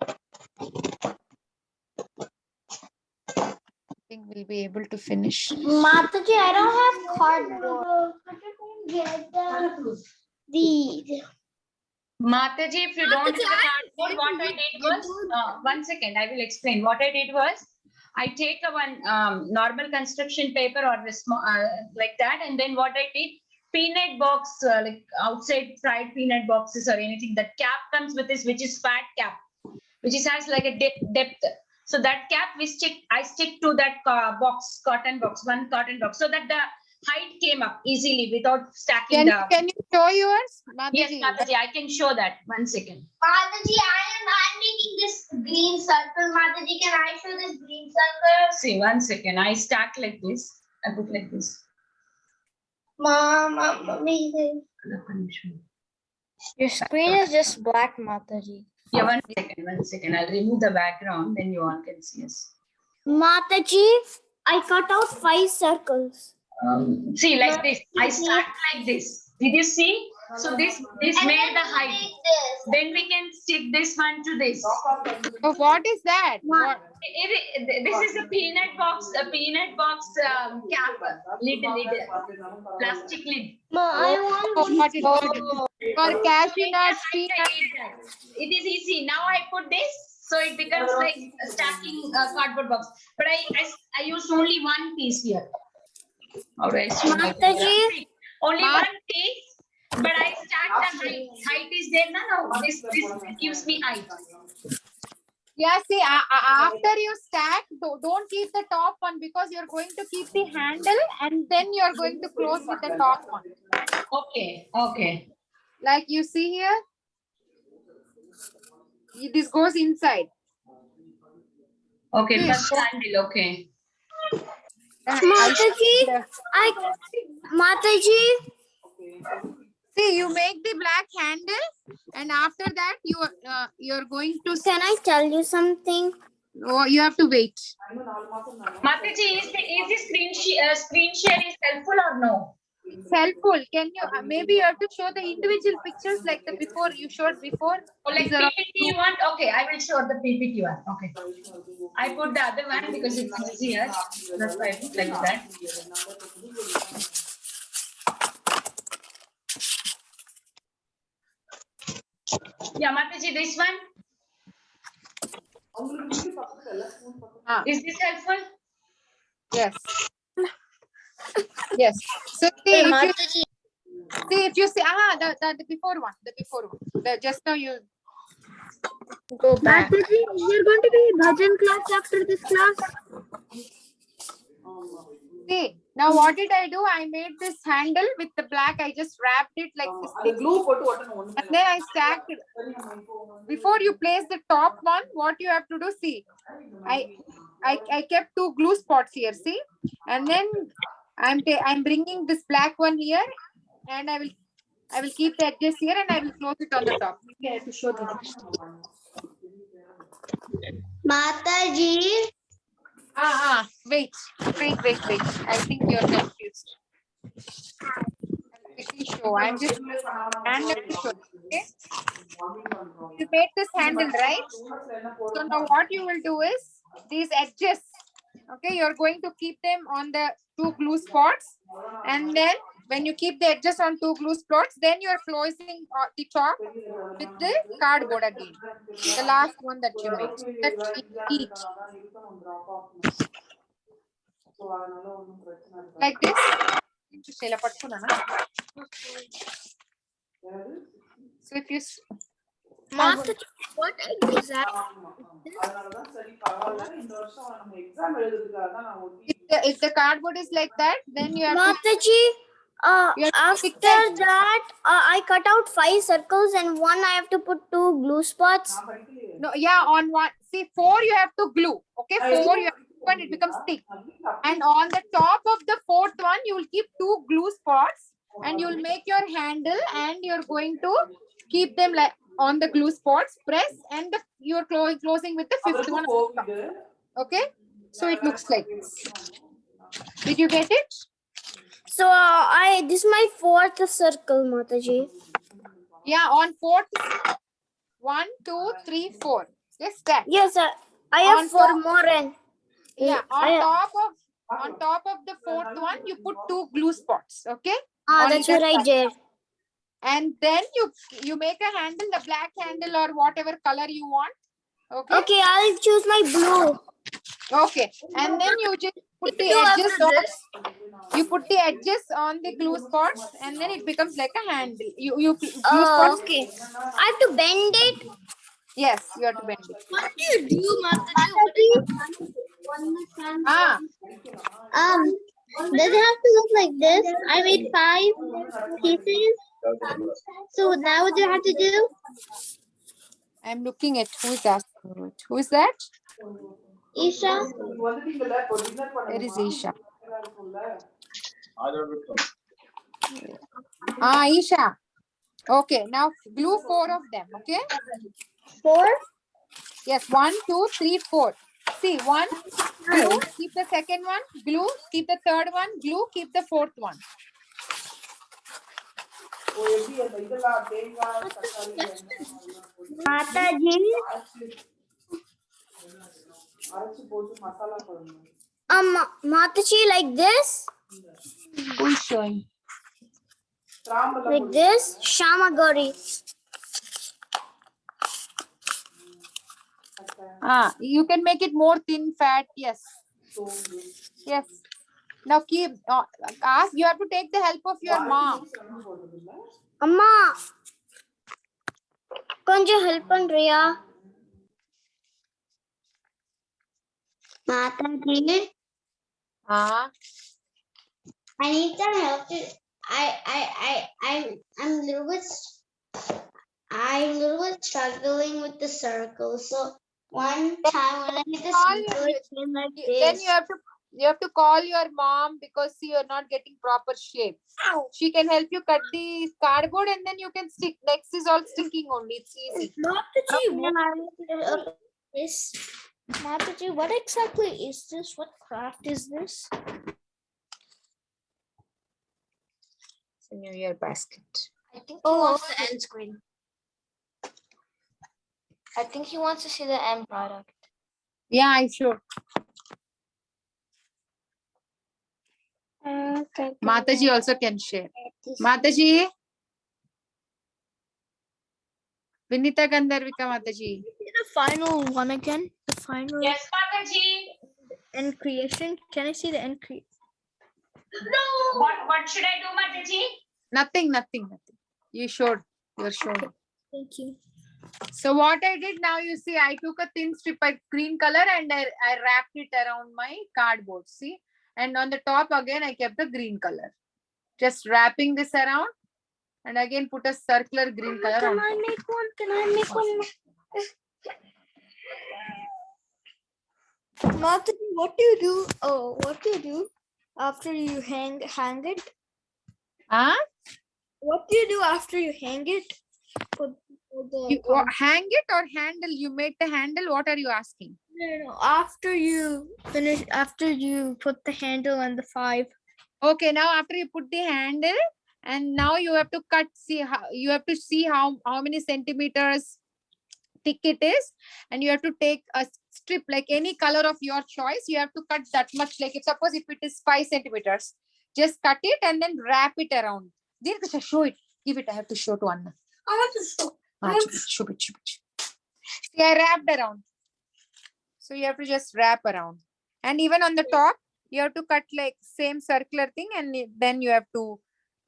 I think we'll be able to finish. Mataji, I don't have cardboard. These. Mataji, if you don't have the cardboard, what I did was, 1 second, I will explain. What I did was, I take a one normal construction paper or the small, like that, and then what I did, peanut box, like outside fried peanut boxes or anything, that cap comes with this, which is fat cap, which is has like a depth. So that cap I stick to that box, cotton box, one cotton box, so that the height came up easily without stacking Can you show yours? Yes, Mataji? Mataji, I can show that. 1 second. Mataji, I'm making this green circle. Mataji, can I show this green circle? See, 1 second. I stack like this. I put like this. Mom, amazing. Your screen is just black, Mataji. Yeah, 1 second, 1 second. I'll remove the background, then you all can see us. Mataji, I cut out 5 circles. See, like this. I stack like this. Did you see? So this made the height. Then we can stick this one to this. Oh, what is that? What? This is a peanut box cap, lid, plastic lid. I Oh, got it. For cashew nuts, peanuts. It is easy. Now I put this, so it becomes like a stacking cardboard box. But I used only one piece here. How do I show you? Mataji, Only one piece, but I stack the height. Height is there now. This gives me height. Yeah, see, after you stack, don't keep the top one because you're going to keep the handle and then you're going to close with the top one. Okay, okay. Like you see here, this goes inside. Okay, Yes. first handle, okay. Mataji, See, you make the black handle, and after that, you're going to. can I tell you something? Oh, you have to wait. Mataji, is the screen share is helpful or no? It's helpful. Can you maybe you have to show the individual pictures like the before you showed before? Or like These are all- PPT you want? Okay, I will show the PPT one. Okay. I put the other one because it's easier. That's why I put like that. Yeah, Mataji, this one. Is this helpful? Yes. Yes. So see, if you see, the before one, just now you go back. Mataji, you're going to be bhajan class after this class? See, now what did I do? I made this handle with the black. I just wrapped it like this. And then I stacked it. Before you place the top one, what you have to do, see, I kept 2 glue spots here, see, and then I'm bringing this black one here, and I will keep the edges here, and I will close it on the top. Okay, I have to show this. Mataji, Wait. I think you're confused. I'll quickly show. I'm just randomly showing. Okay. You made this handle, right? So now what you will do is these edges. Okay, you're going to keep them on the 2 glue spots, and then when you keep the edges on 2 glue spots, then you're closing the top with the cardboard again. The last one that you made. That's each. Like this. So if you Mataji, what exactly? if the cardboard is like that, then you have to Mataji, You have to after fix that. that, I cut out 5 circles and one I have to put 2 glue spots. no, yeah, on one. See, 4 you have to glue. Okay, 4 you have to glue and it becomes thick. And on the top of the 4th one, you will keep 2 glue spots. and you'll make your handle, and you're going to keep them like on the glue spots. Press, and you're closing with the fifth one. Okay, so it looks like this. Did you get it? So this is my fourth circle, Mataji. Yeah, on fourth. 1, 2, 3, 4. Yes, that. Yes, I have On 4 top- more and Yeah, I- on top of the fourth one, you put 2 glue spots. Okay. On that's either what I side. did. And then you make a handle, the black handle or whatever color you want. Okay. Okay, I'll choose my blue. Okay. And then you just put the edges on. You put the edges on the glue spots, and then it becomes like a handle. You glue spots. Okay. I have to bend it. Yes, you have to bend it. What do you do, Mataji? Ah, Does it have to look like this? I made 5 pieces. So now what do I have to do? I'm looking at who is asking it. Who is that? Isha? There is Isha. Ah, Isha. Okay, now glue 4 of them. Okay. 4? Yes, 1, 2, 3, 4. See, 1, glue, keep the second one, glue, keep the third one, glue, keep the fourth one. Mataji? Mataji, like this? Who is showing? Like this? Shamagori. Ah, you can make it more thin, fat. Yes. Yes. Now keep, ask, you have to take the help of your mom. Amma. Konja help Andrea. Mataji? Ah, I need some help to I'm a little bit struggling with the circle. So one time when I hit the circle, it came like then this. you have to call your mom, because see, you're not getting proper shape. She can help you cut the cardboard, and then you can stick. Next is all sticking only. It's easy. This Mataji, what exactly is this? What craft is this? It's a New Year basket. I think he wants the end screen. I think he wants to see the end product. Yeah, I'm sure. Mataji also can share. Mataji. Vinita Gandharvika Mataji. The final one again. The final Yes, Mataji. end creation. Can I see the end creation? What should I do, Mataji? Nothing. You showed. You're showing. Thank you. So what I did now, you see, I took a thin strip of green color and I wrapped it around my cardboard. See, and on the top again, I kept the green color. Just wrapping this around, and again put a circular green color Can on. I make one? Can I make one? Mataji, what do you do? Oh, what do you do after you hang it? Huh? What do you do after you hang it? For the You hang it or handle? You made the handle. What are you asking? no, after you finish, after you put the handle on the 5. Okay, now after you put the handle, and now you have to cut. See how you have to see how many centimeters thick it is, and you have to take a strip like any color of your choice. You have to cut that much. Like if suppose if it is 5 centimeters, just cut it and then wrap it around. Dirkasha, show it. Give it. I have to show to Anna. I want to show. Show it. See, I wrapped around. So you have to just wrap around, and even on the top, you have to cut like same circular thing, and then you have to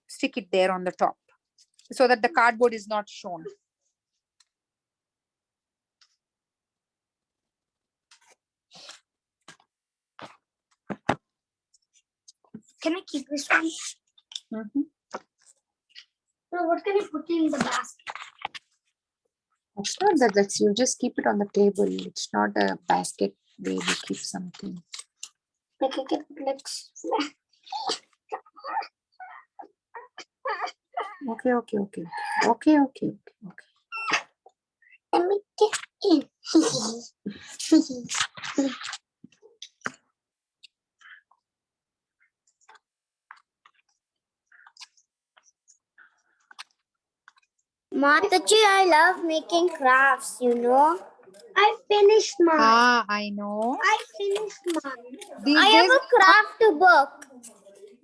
stick it there on the top, so that the cardboard is not shown. Can I keep this one? So what can I put in the basket? It's not that that's you just keep it on the table. It's not a basket where you keep something. Like I can put like Okay, okay, okay, okay, okay, okay, okay. Let me get in. Mataji, I love making crafts, you know. I finished mine. Ah, I know. I finished mine. These I days, have a craft book.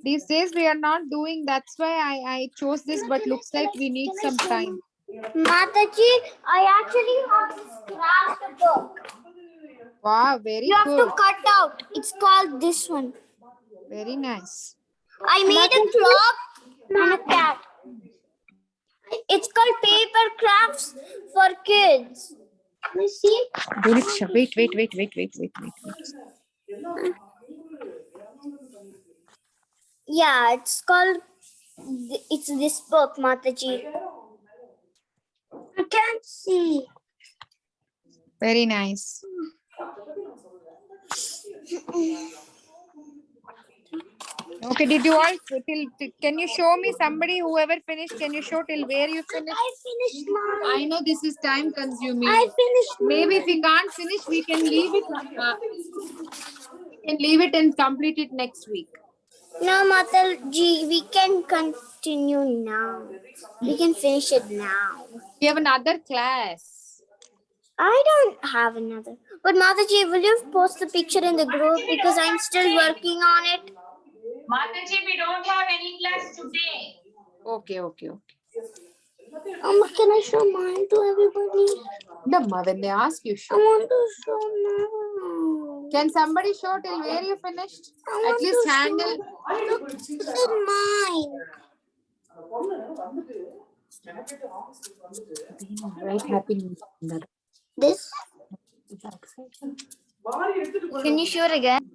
these days we are not doing. That's why I chose this. But looks like we need some time. Mataji, I actually have this craft book. Wow, very You have good. to cut out. It's called this one. Very nice. I made a clock and a cat. It's called paper crafts for kids. You see? Doriksha, wait. Yeah, it's called. It's this book, Mataji. I can't see. Very nice. Okay, did you all can you show me somebody whoever finished? Can you show till where you finished? I finished mine. I know this is time consuming. I finished Maybe if mine. we can't finish, we can leave it. We can leave it and complete it next week. No, Mataji, we can continue now. We can finish it now. We have another class. I don't have another. But Mataji, will you post the picture in the group because I'm still working on it? Mataji, we don't have any class today. Okay. Can I show mine to everybody? Dhamma, when they ask you, I show. want to show now. Can somebody show till where you finished? At least handle. Look, this is mine. Right, happy. This? Can you show it again?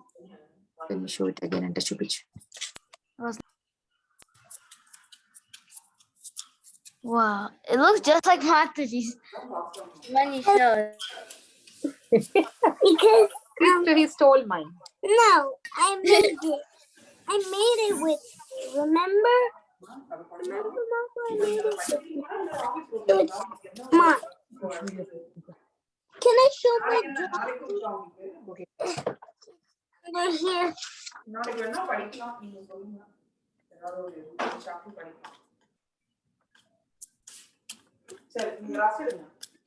Can you show it again and touch your picture? Wow, it looks just like Mataji's when you show it. Because He stole mine. no, I made it. I made it with you. Remember? Remember, Mama? I made it with you. So it's mine. Can I show my drawing? They're here.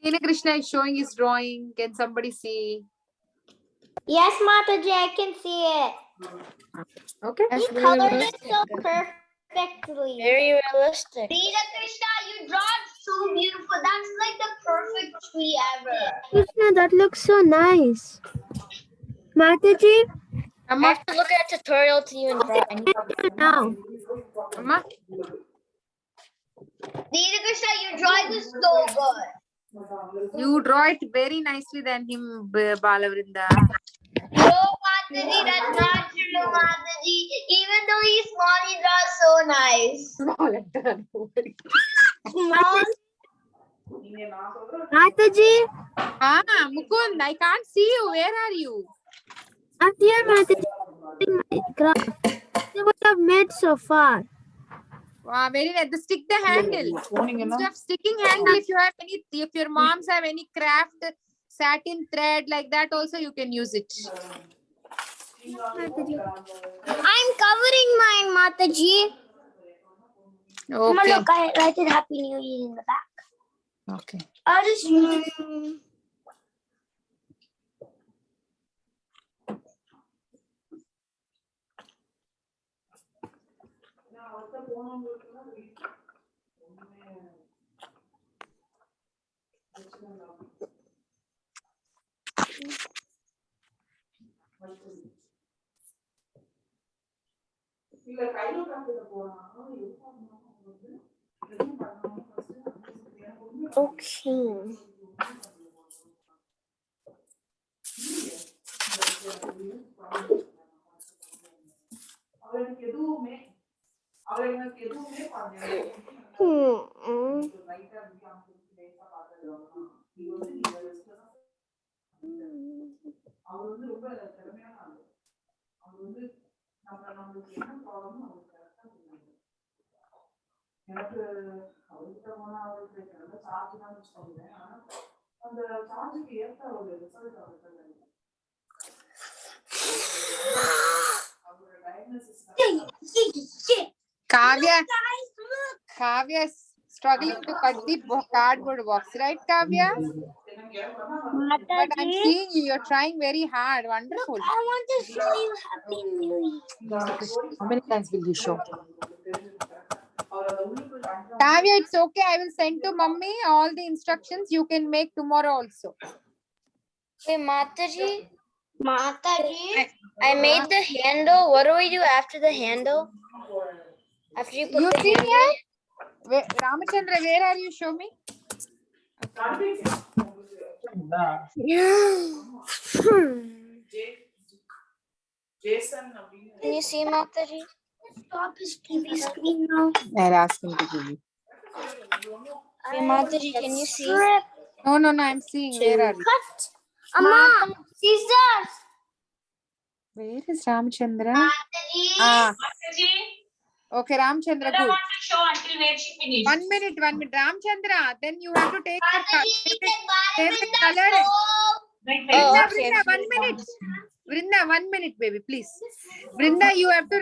Nina Krishna is showing his drawing. Can somebody see? Yes, Mataji, I can see it. Okay. You colored it so perfectly. Very realistic. Rita Krishna, you draw it so beautiful. That's like the perfect tree ever. Krishna, that looks so nice. Mataji, Amma, I have to look at a tutorial to you and draw. now. Amma. Rita Krishna, your drawing is so good. You draw it very nicely than him, Balavrinda. No, Mataji, that's not true, Mataji. Even though he's small, he draws so nice. Small? Mataji, Mukund, I can't see you. Where are you? I'm here, Mataji. My craft. See what I've made so far. Wow, very nice. Stick the handle. Instead of sticking handle, if you have any, if your moms have any craft satin thread like that, also you can use it. I'm covering mine, Mataji. Mama, Okay. look, I write it Happy New Year in the back. Okay. I'll just okay. எனக்கு அவர்கிட்ட போனா அவருக்கு நல்ல charge தான் வச்சுக்கோங்களேன். ஆனா அந்த சார்ஜுக்கு ஏற்ற ஒரு ரிசல்ட் அவர்கிட்ட கிடைக்கும். அவரோட diagnosis Kavya is struggling to cut the cardboard box, right, Kavya? But I'm seeing you. You're trying very hard. Wonderful. I want to show you Happy New Year. How many times will you show? Kavya, it's okay. I will send to mummy all the instructions. You can make tomorrow also. Hey, Mataji. I made the handle. What do we do after the handle? After you put You the see handle? here? Ramachandra, where are you? Show me. Jason Can you see Mataji? Stop his TV screen now. I'll ask him to give you. Hey, Mataji, can you see? No, I'm seeing. Where are you? Cut. Amma, scissors. Where is Ramachandra? Mataji. Mataji, Okay, Ramachandra, I good. want to show until where she finished. 1 minute. Ramachandra, then you have to take Mataji, favorite color. Wait, Vrinda, okay. Vrinda, 1 minute. Vrinda, 1 minute, baby, please. Vrinda, you have to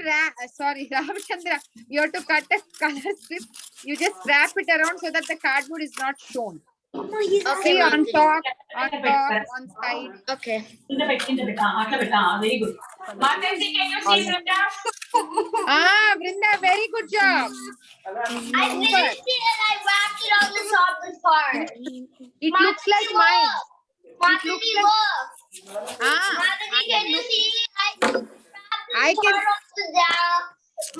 sorry, Ramachandra, you have to cut a color strip. You just wrap it around so that the cardboard is not shown. Okay, See, on Mataji. top, on side. Okay. In the bit. Very good. Mataji, can you see Vrinda? Vrinda, very good job. I finished it and I wrapped it on the top part. It looks like mine. Mataji, look. Mataji, can you see? I can. Down.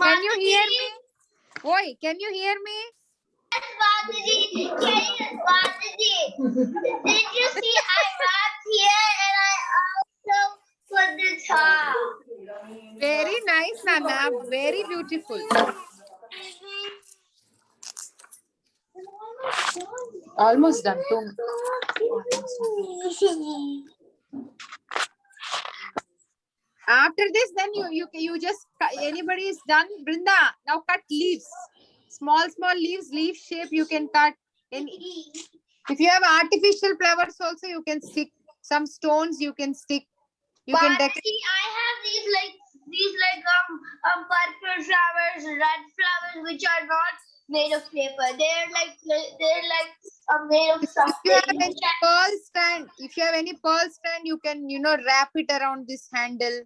Can you hear me? Oi, can you hear me? Mataji, did you see I wrapped here and I also put the top. Very nice, Nana. Very beautiful. Almost done. After this, then you just anybody is done. Brinda, now cut leaves. Small leaf shape you can cut. If you have artificial flowers also, you can stick some stones. You can stick. You can decorate. I have these purple flowers, red flowers, which are not made of paper. They're like made of If something. you have any pearl stand, you can wrap it around this handle.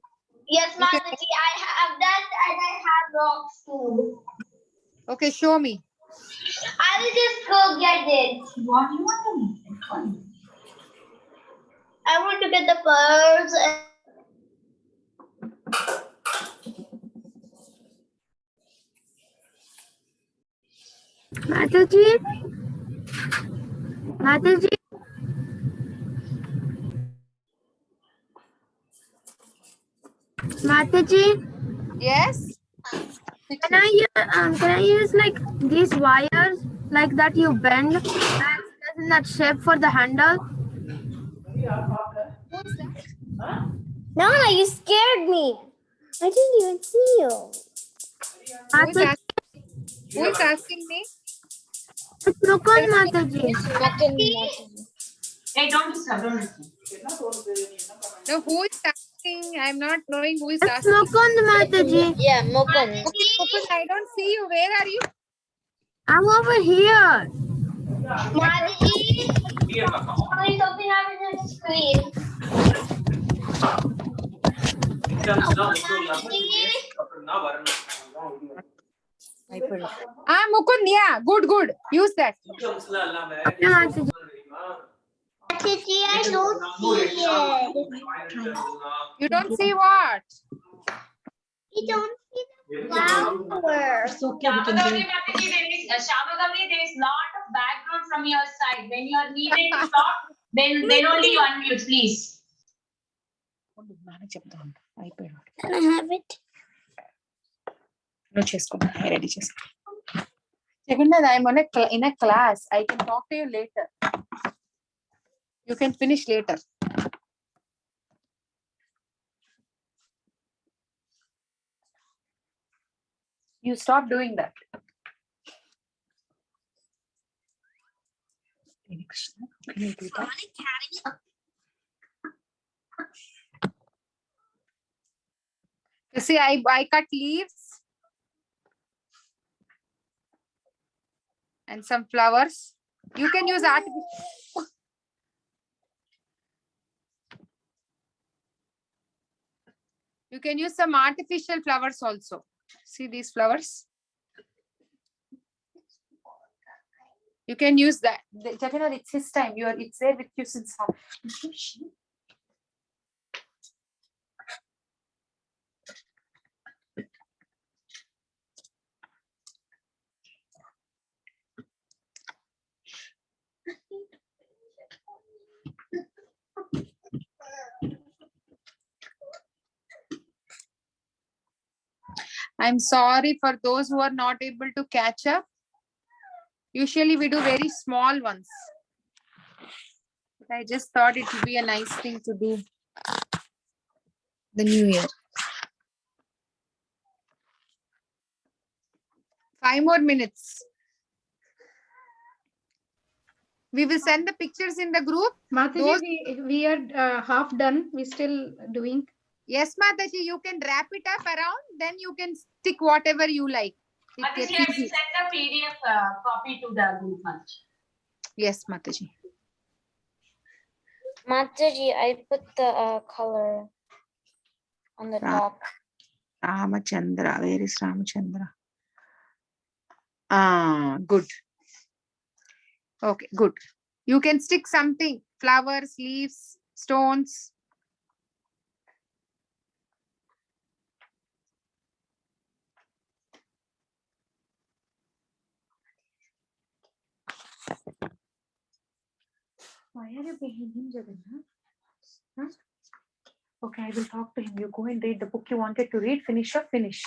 Yes, Mataji, I have that and I have rocks too. Okay, show me. I will just go get it. What do you want to make? I want to get the pearls. Mataji? Mataji? Yes. Can I use like these wires like that you bend and in that shape for the handle? No, you scared me. I didn't even see you. Who is asking me? It's Mukund, Mataji. Hey, don't disturb. No, who is asking? I'm not knowing who is It's asking. Mukund, Mataji. Yeah, Mukund. Mukund, I don't see you. Where are you? I'm over here. Mataji, something happened to the screen. Mukund, yeah. Good. Use that. Mataji. Mataji, I don't see it. You don't see what? I don't see the flower. Shamagami, there is lot of background from your side. When you are needed to stop, then only you unmute, please. Can I have it? No, ready. Jagannath, I'm in a class. I can talk to you later. You can finish later. You stop doing that. Hare Krishna. Can you do that? You see, I cut leaves and some flowers. You can use artificial. You can use some artificial flowers also. See these flowers? You can use that. Jagannath, it's his time. It's there with you since how? I'm sorry for those who are not able to catch up. Usually we do very small ones. But I just thought it would be a nice thing to do the new year. 5 more minutes. We will send the pictures in the group. Mataji, we are half done. We still doing. Yes, Mataji, you can wrap it up around. Then you can stick whatever you like. It Mataji, gets I will easy. send the PDF copy to the group. Yes, Mataji. Mataji, I put the color on the top. Ramachandra. Where is Ramachandra? Good. Okay, good. You can stick something. Flowers, leaves, stones. Why are you begging him, Jagannath? Huh? Okay, I will talk to him. You go and read the book you wanted to read. Finish up, finish.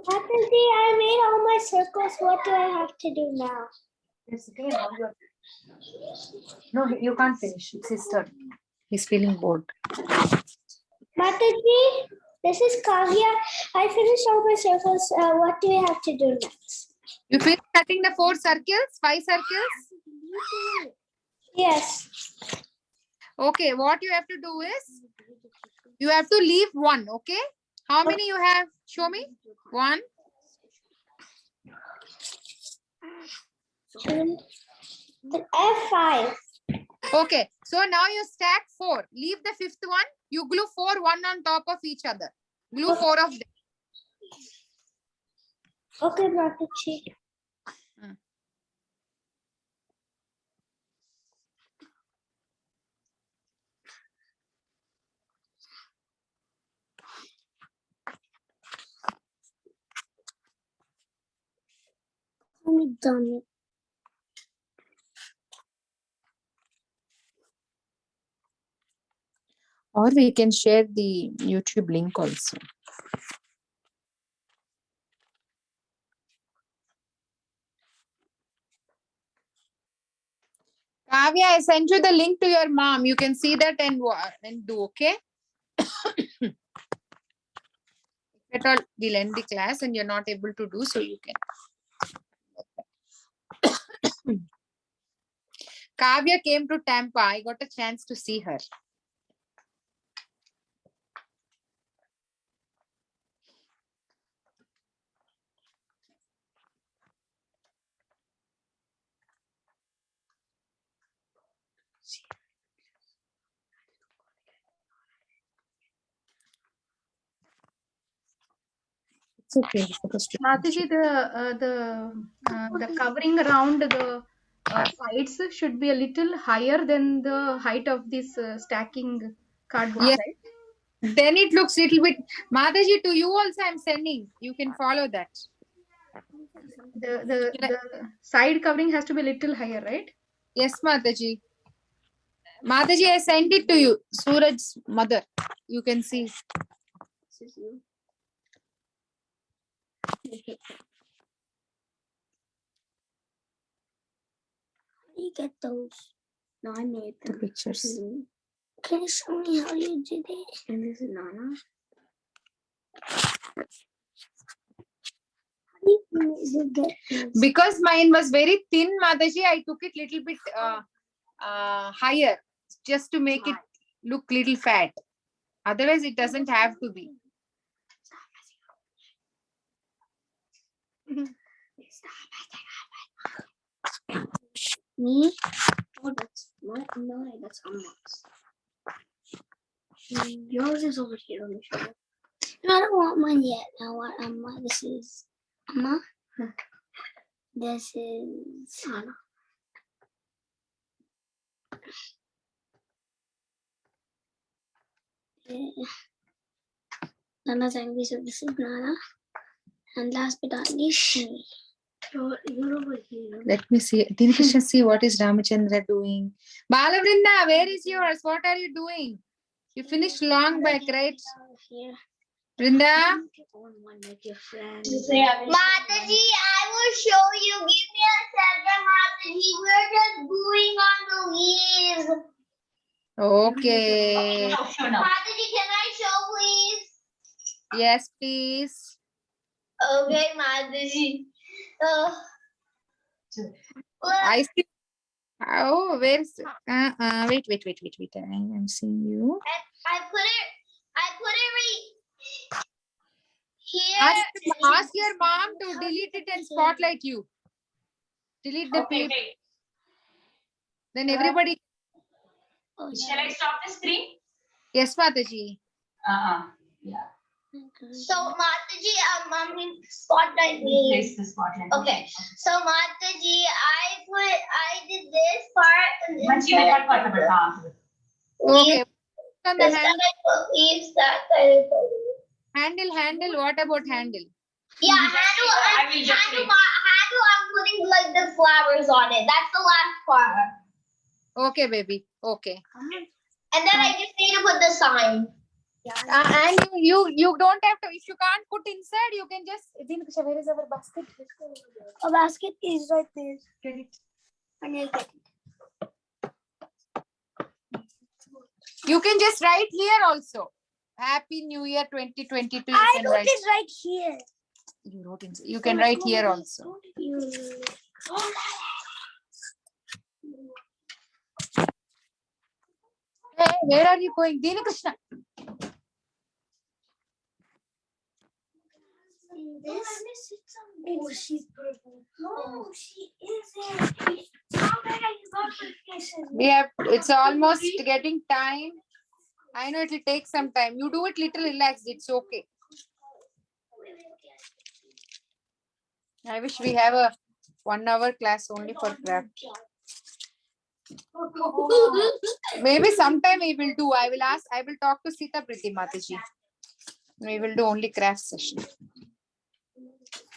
Mataji, I made all my circles. What do I have to do now? Yes, okay, now you are... No, you can't finish. It's his turn. He's feeling bored. Mataji, this is Kavya. I finished all my circles. What do we have to do next? You finish cutting the 4 circles, 5 circles? Yes. Okay, what you have to do is, you have to leave 1, okay? How many you have? Show me. 1. F5. Okay, so now you stack 4. Leave the 5th one. You glue 4, one on top of each other. Glue 4 of them. Okay, Mataji. I'm done. Or we can share the YouTube link also. Kavya, I sent you the link to your mom. You can see that and do, okay? At all, we'll end the class and you're not able to do, so you can. Kavya came to Tampa. I got a chance to see her. It's okay. Mataji, the covering around the sides should be a little higher than the height of this stacking cardboard, Yes. right? Then it looks little bit. Mataji, to you also I'm sending. You can follow that. The side covering has to be a little higher, right? Yes, Mataji. Mataji, I sent it to you. Suraj's mother. You can see. How do you get those? No, I made The pictures. Can you show me how you did it? And this is Nana. How Because mine was very thin, Mataji, I took it little bit higher just to make it look little fat. Otherwise, it doesn't have to be. Me? Oh, that's what? No, that's Amma's. Yours is over here on the shoulder. No, I don't want mine yet. I want Amma. This is Amma. This is Anna. Nana's angry, so this is Nana. And last but not least, me. You're over here. Let me see. Dinkrishna, see what is Ramachandra doing. Balavrinda, where is yours? What are you doing? You finished long back, right? Here. Vrinda? Mataji, I will show you. Give me a second, Mataji. We're just going on the leaves. Okay. Mataji, can I show, please? Yes, please. Okay, Mataji. I see. Oh, where's wait. I'm seeing you. I put it right here. Ask your mom to delete it and spotlight you. Delete the Okay, page. wait. Then everybody. Shall I stop the screen? Yes, Mataji. Yeah. So Mataji, spotlight me. Place the spotlight. Okay. So Mataji, I did this part and Manchi mein cut kar the haan. Okay. On the this handle, side of leaves, that side of handle. What about handle? yeah, handle. I'm putting like the flowers on it. That's the last part. Okay, baby. Okay. And then I just need to put the sign. And you don't have to. If you can't put inside, you can just. Dinkrishna, where is our basket? A basket is right there. Get it. And you get it. You can just write here also. Happy New Year 2022. You I can wrote write. it right here. You wrote inside. You can write here also. Hey, where are you going? Dinkrishna. Oh, she's purple. No, she isn't. It's almost getting time. I know it will take some time. You do it little relaxed. It's okay. I wish we have a 1 hour class only for craft. Maybe sometime we will do. I will talk to Sita Priti Mataji. We will do only craft session.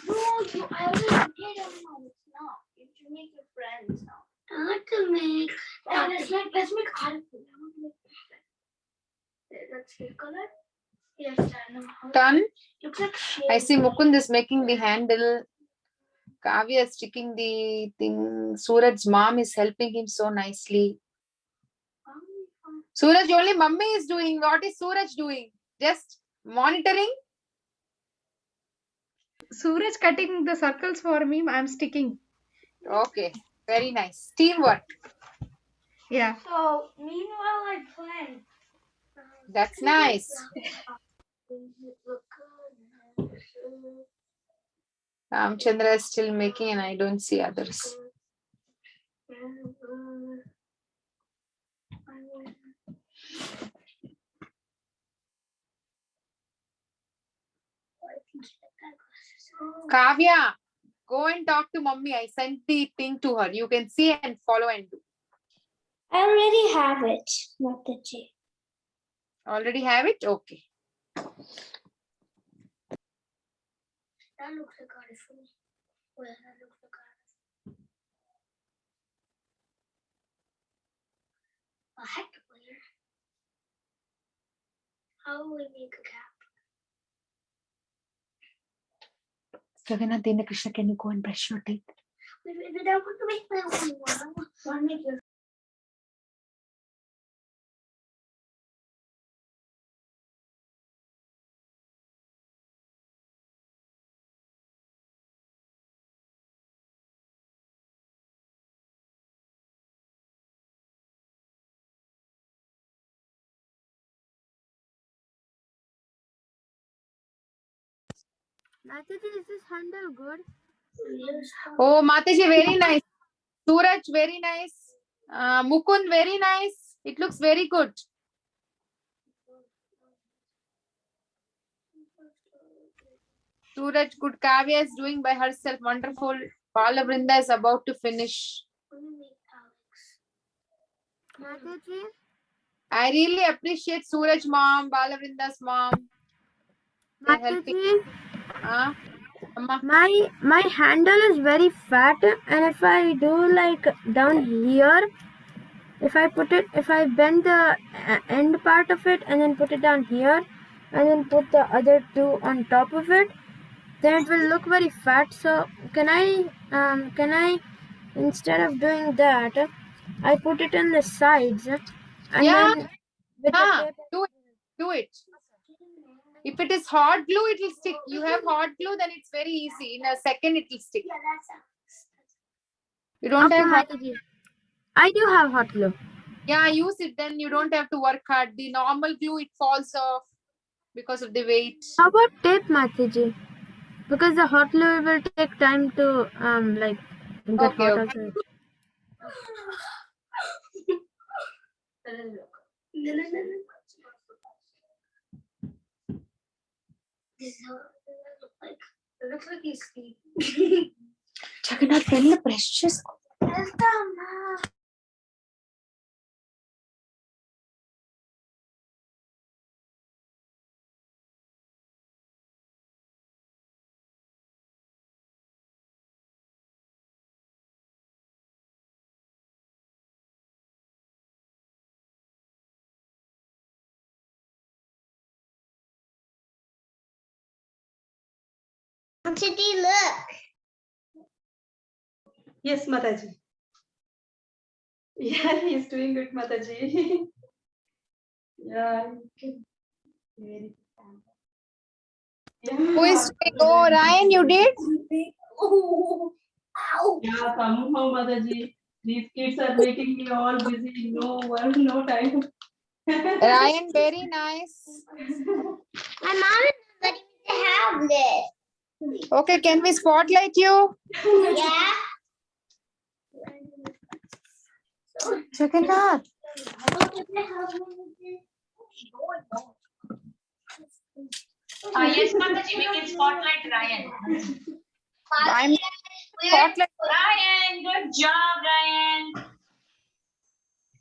No, I will get them now. You should make your friends now. I like to make. Let's make art. That's your color. Yes, Done. looks like I see Mukund is making the handle. Kavya is sticking the thing. Suraj's mom is helping him so nicely. Suraj, only mummy is doing. What is Suraj doing? Just monitoring? Suraj cutting the circles for me. I'm sticking. Okay. Very nice. Teamwork. Yeah. So meanwhile, I plan. That's nice. Ramchandra is still making and I don't see others. Kavya, go and talk to mummy. I sent the thing to her. You can see and follow and do. I already have it, Mataji. Already have it? Okay. That looks like art for me. Well, that looks like art. A heck player. How will we make a cap? Gagana Dinkrishna, can you go and brush your teeth? Wait, I want to make my own one. I want to make your Mataji, is this handle good? Oh, Mataji, very nice. Suraj, very nice. Mukund, very nice. It looks very good. Suraj, good. Kavya is doing by herself. Wonderful. Balavrinda is about to finish. Mataji, I really appreciate Suraj mom, Balavrinda's mom. They're helping. Mataji, Amma. my handle is very fat, and if I do like down here, if I bend the end part of it and then put it down here, and then put the other two on top of it, then it will look very fat. So can I instead of doing that, I put it in the sides, and Yeah. then with the paper. Do it. If it is hot glue, it will stick. You have hot glue, then it's very easy. In a second, it will stick. You don't Okay, have hot. Mataji. I do have hot glue. Yeah, use it. Then you don't have to work hard. The normal glue, it falls off because of the weight. How about tape, Mataji? Because the hot glue will take time to like get Okay, hot okay. also. It looks like he's sleeping. Jagannath, వెళ్ళి brush చేసుకో. Mataji, look. Yes, Mataji. Yeah, he's doing good, Mataji. Yeah. Very Who is doing? Oh, Ryan, you did? Yeah, somehow, Mataji. These kids are making me all busy. No work, no time. Ryan, very nice. My mom is letting me to have this. Okay, can we spotlight you? Yeah. Jagannath. Yes, Mataji, we can spotlight Ryan. I'm spotlight. Ryan, good job, Ryan.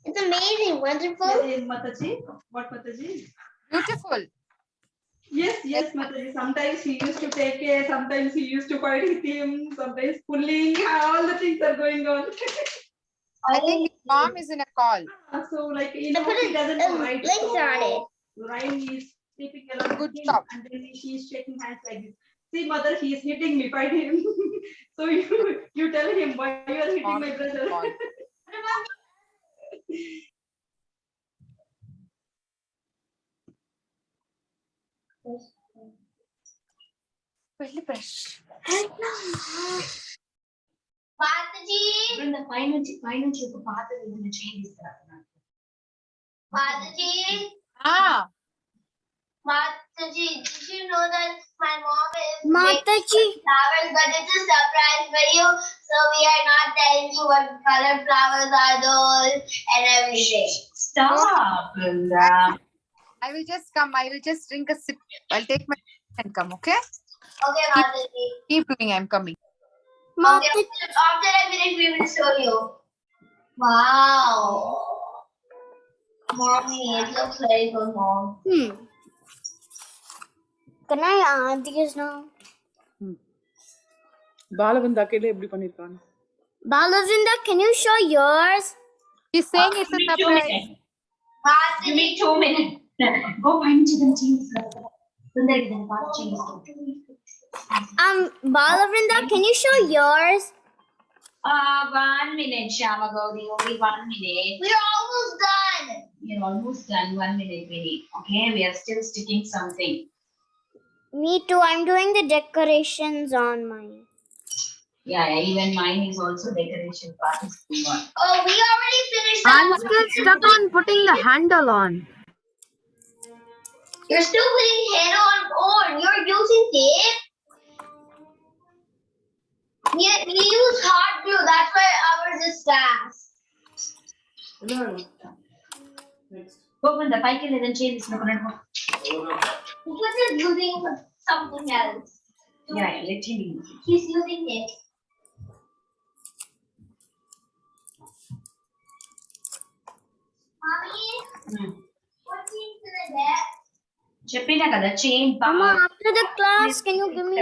It's amazing, wonderful. Yes, Mataji. What, Mataji? Beautiful. Yes, Mataji. Sometimes he used to take care, sometimes he used to fight with him, sometimes pulling, all the things are going on. I think his mom is in a call. So, like, I put he doesn't a fight. links on it. Ryan is sleeping along Good with him, job. and then she's shaking hands like this. See, mother, he is hitting me, fight him. So you tell him why you are hitting Mom my is in a brother. call. వెళ్ళి brush. Mataji. పైనుంచి ఒక పాత ఏదైనా change ఇస్తారా? Mataji. Ah, Mataji, did you know that my mom is Mataji. making flowers, but it's a surprise for you, so we are not telling you what color flowers are those and everything. Stop, Brinda. I will just come. I will just drink a sip. I'll take my and come, okay? Okay, Mataji. Keep doing. I'm coming. Okay, after I finish, we will show you. Wow. Mommy, it looks very good, Mom. Can I add these now? Balavinda அக்கேலே எப்படி பண்ணிருக்காங்க? Balavinda, can you show yours? She's saying it's a Give me 2 surprise. minutes. Mataji. Give me 2 minutes. Go find them change. Sundari, then part change. Balavinda, can you show yours? 1 minute, Shama Gauri. Only 1 minute. We're almost done. We're almost done. 1 minute, we need. Okay, we are still sticking something. Me too. I'm doing the decorations on mine. Yeah, even mine is also decoration part is going on. Oh, we already finished that I'm one. still stuck on putting the handle on. You're still putting hair on. You're using tape? Yeah, we use hard glue. That's why ours is fast. Open the bike and then change this. Because he's using something else. Yeah, let him use it. He's using it. Mommy, what is there? చెప్పినా కదా chain Mama, after the class, can you give me?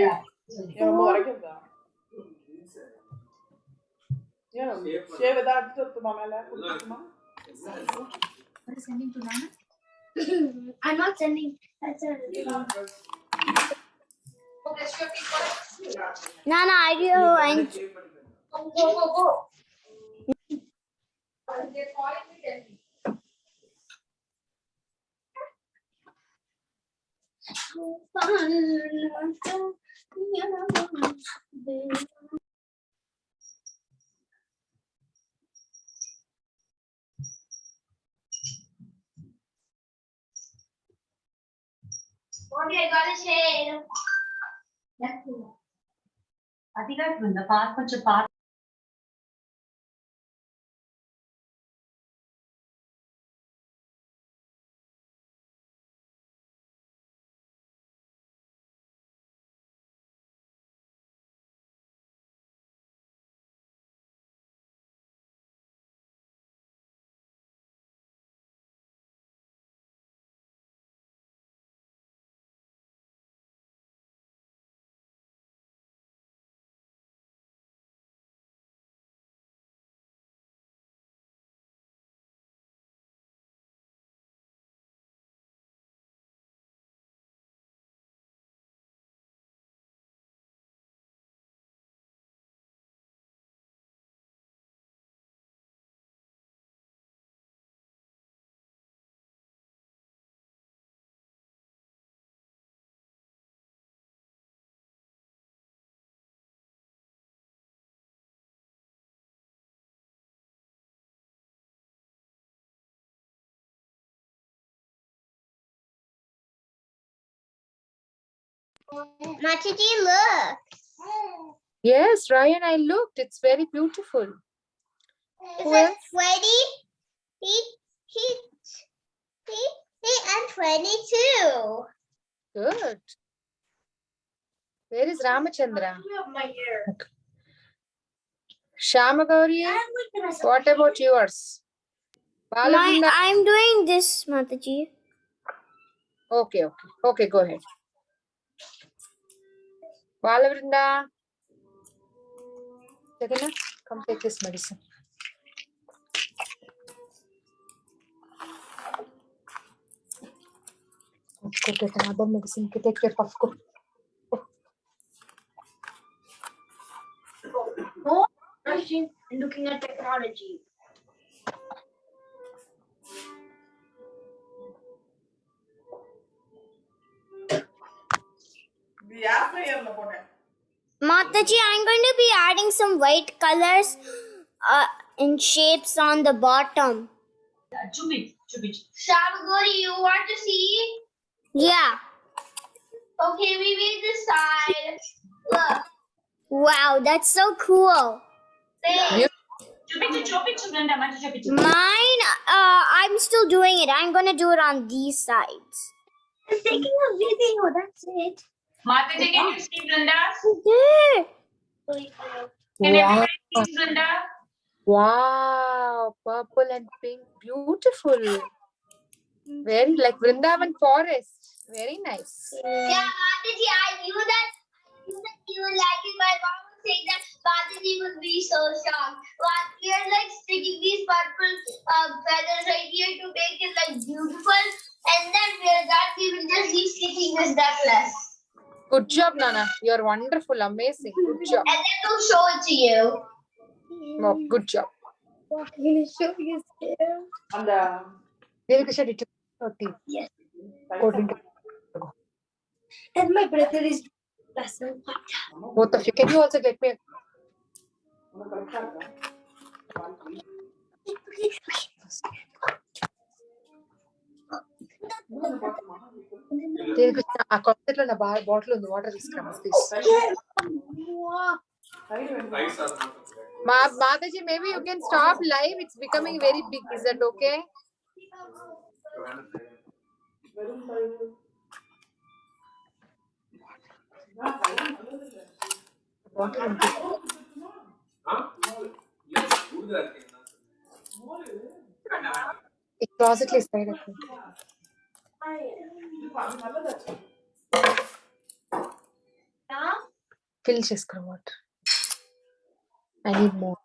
I'm not sending. That's a Nana, I do. And go. Okay, I got a shade. అది కాకుండా పాత కొంచెం పాత Mataji, look. Yes, Ryan, I looked. It's very beautiful. Is Who it else? 20? He and 22. Good. Where is Ramachandra? Shamagauri, what about yours? Balavrinda? I'm doing this, Mataji. Okay, go ahead. Balavrinda, Jagana, come take this medicine. Go get another medicine. Take your puff. Go. No, rushing and looking at technology. Mataji, I'm going to be adding some white colors and shapes on the bottom. చూపించు Shamagori, you want to see? Yeah. Okay, we made this side. Look. Wow, that's so cool. There. చూపించు బృందా మంచి చూపించు Mine, I'm still doing it. I'm going to do it on these sides. I'm taking a video. That's it. Mataji can you see Brinda There. can everybody see Brinda Wow, purple and pink, beautiful. Very like Vrindavan forest. Very nice. Yeah, Mataji, I knew that you would like it. My mom would say that Mataji would be so shocked. But we are like sticking these purple feathers right here to make it like beautiful. And then we're done. We will just keep sticking this necklace. Good job, Nana. You're wonderful, amazing. Good job. And then we'll show it to you. Oh, good job. What are you show you still? Devikasha, did you tea? Yes. Go drink it. And my brother is lesson. Both of you. Can you also get me a... Devikasha, ఆ కొత్తలో నా bottle ఉంది water తీసుకురా please. Mataji, maybe you can stop live. It's becoming very big. Is that okay? Closet is side. Fill cheskro water. I need more.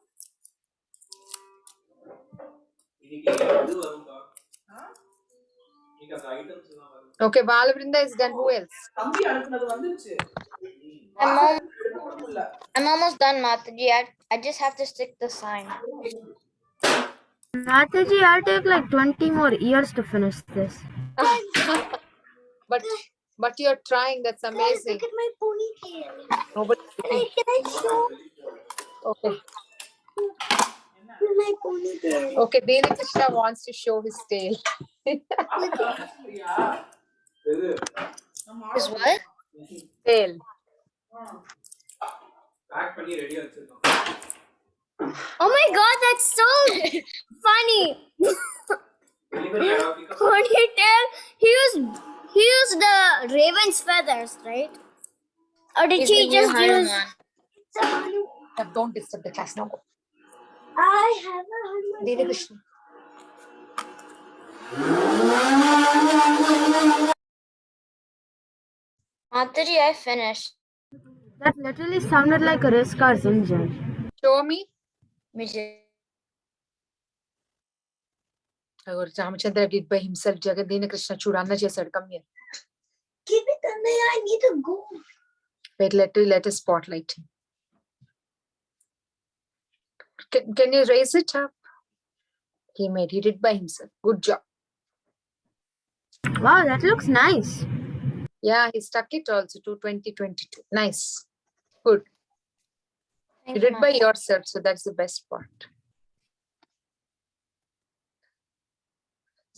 Okay, Balavrinda is done. Who else? I'm almost done, Mataji. I just have to stick the sign. Mataji, I'll take like 20 more years to finish this. But you're trying. That's amazing. Look at my ponytail. Nobody. Can I show Okay. my ponytail? Okay, Dena Krishna wants to show his tail. Is what? Tail. Oh my god, that's so funny. Ponytail. He used the raven's feathers, right? Or did He's she the new just use? Don't disturb the class now. I have a Dena Krishna. Mataji, I finished. That literally sounded like a race car's engine. Show me. Or Ramachandra did by himself. Jagadina Krishna Churana just come here. Give it to me. I need to go. Wait, let us spotlight him. Can you raise it up? He did it by himself. Good job. Wow, that looks nice. Yeah, he stuck it also to 2022. Nice. Good. You did it by yourself, so that's the best part.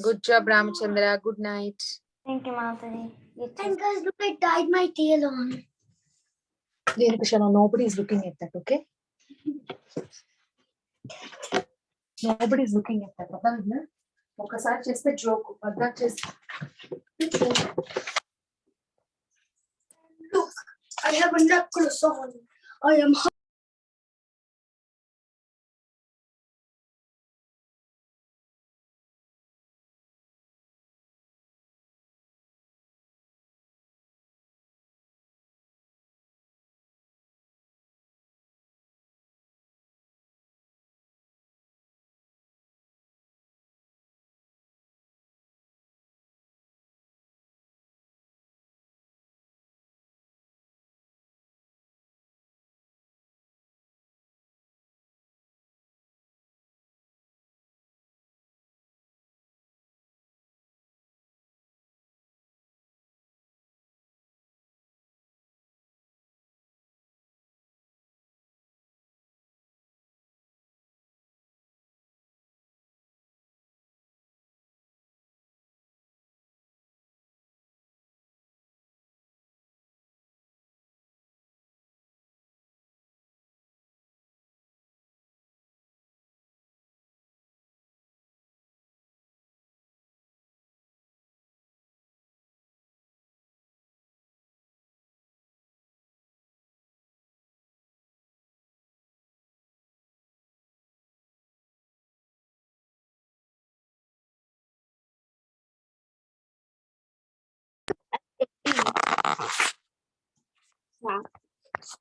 Good job, Ramachandra. Good night. Thank you, Mataji. And guys, look, I tied my tail on. Dena Krishna, nobody is looking at that, okay? Nobody is looking at that. Okasari just the joke. That just. Look, I have a necklace on. I am.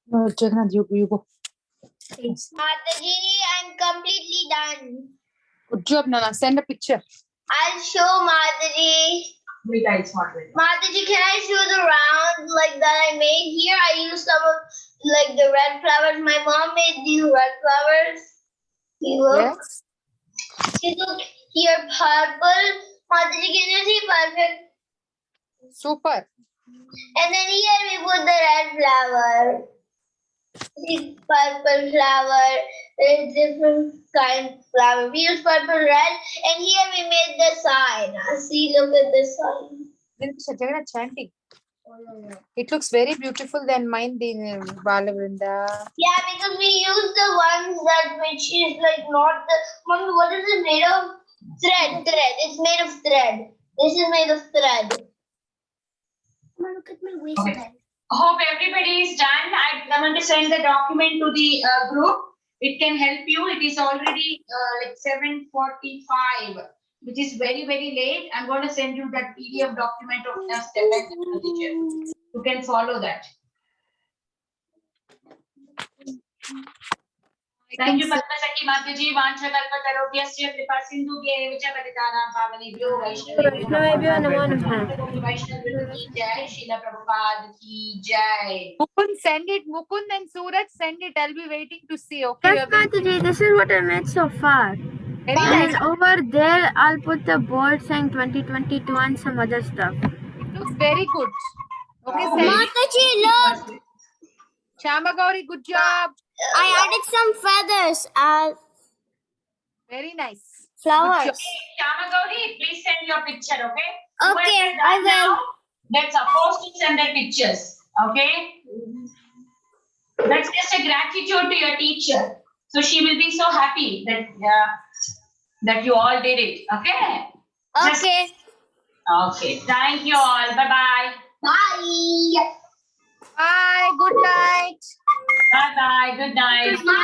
No, Jagannath, you go. Mataji, I'm completely done. Good job, Nana. Send a picture. I'll show Mataji. Mataji, can I show the round like that I made here? I used some of like the red flowers. My mom made these red flowers. You look. Yes. See, look here, purple. Mataji, can you see purple? Super. And then here we put the red flower. See, purple flower. There's different kind of flower. We use purple, red, and here we made the sign. See, look at the sign. Jagannath chanting. It looks very beautiful than mine, Balavrinda. Yeah, because we use the ones that which is like not the one. What is it made of? Thread. It's made of thread. This is made of thread. Look at my waistline. Okay. Hope everybody is done. I'm going to send the document to the group. It can help you. It is already like 7:45, which is very, very late. I'm going to send you that PDF document of step by step procedure. You can follow that. Thank you, Padmasakhi Mataji. Vancha kalpatarobhyasya kripa sindhubhyev cha patitanam pavanebhyo Vaishnavebhyo namo namaha. Vaishnav ki jai, Srila Prabhupada ki jai. Mukund, send it. Mukund and Suraj, send it. I'll be waiting to see. Okay. Yes, Mataji, this is what I made so far. Very nice. And over there, I'll put the board saying 2022 and some other stuff. Looks very good. Okay, send it. Mataji, look! Shama Gauri, good job. I added some feathers as Very nice. flowers. Shama Gauri, please send your picture, okay? Okay, I will. That's supposed to send their pictures, okay? That's just a gratitude to your teacher. So she will be so happy that that you all did it, okay? Okay. Okay, thank you all. Bye-bye. Bye. Bye. Good night. Bye-bye. Good night.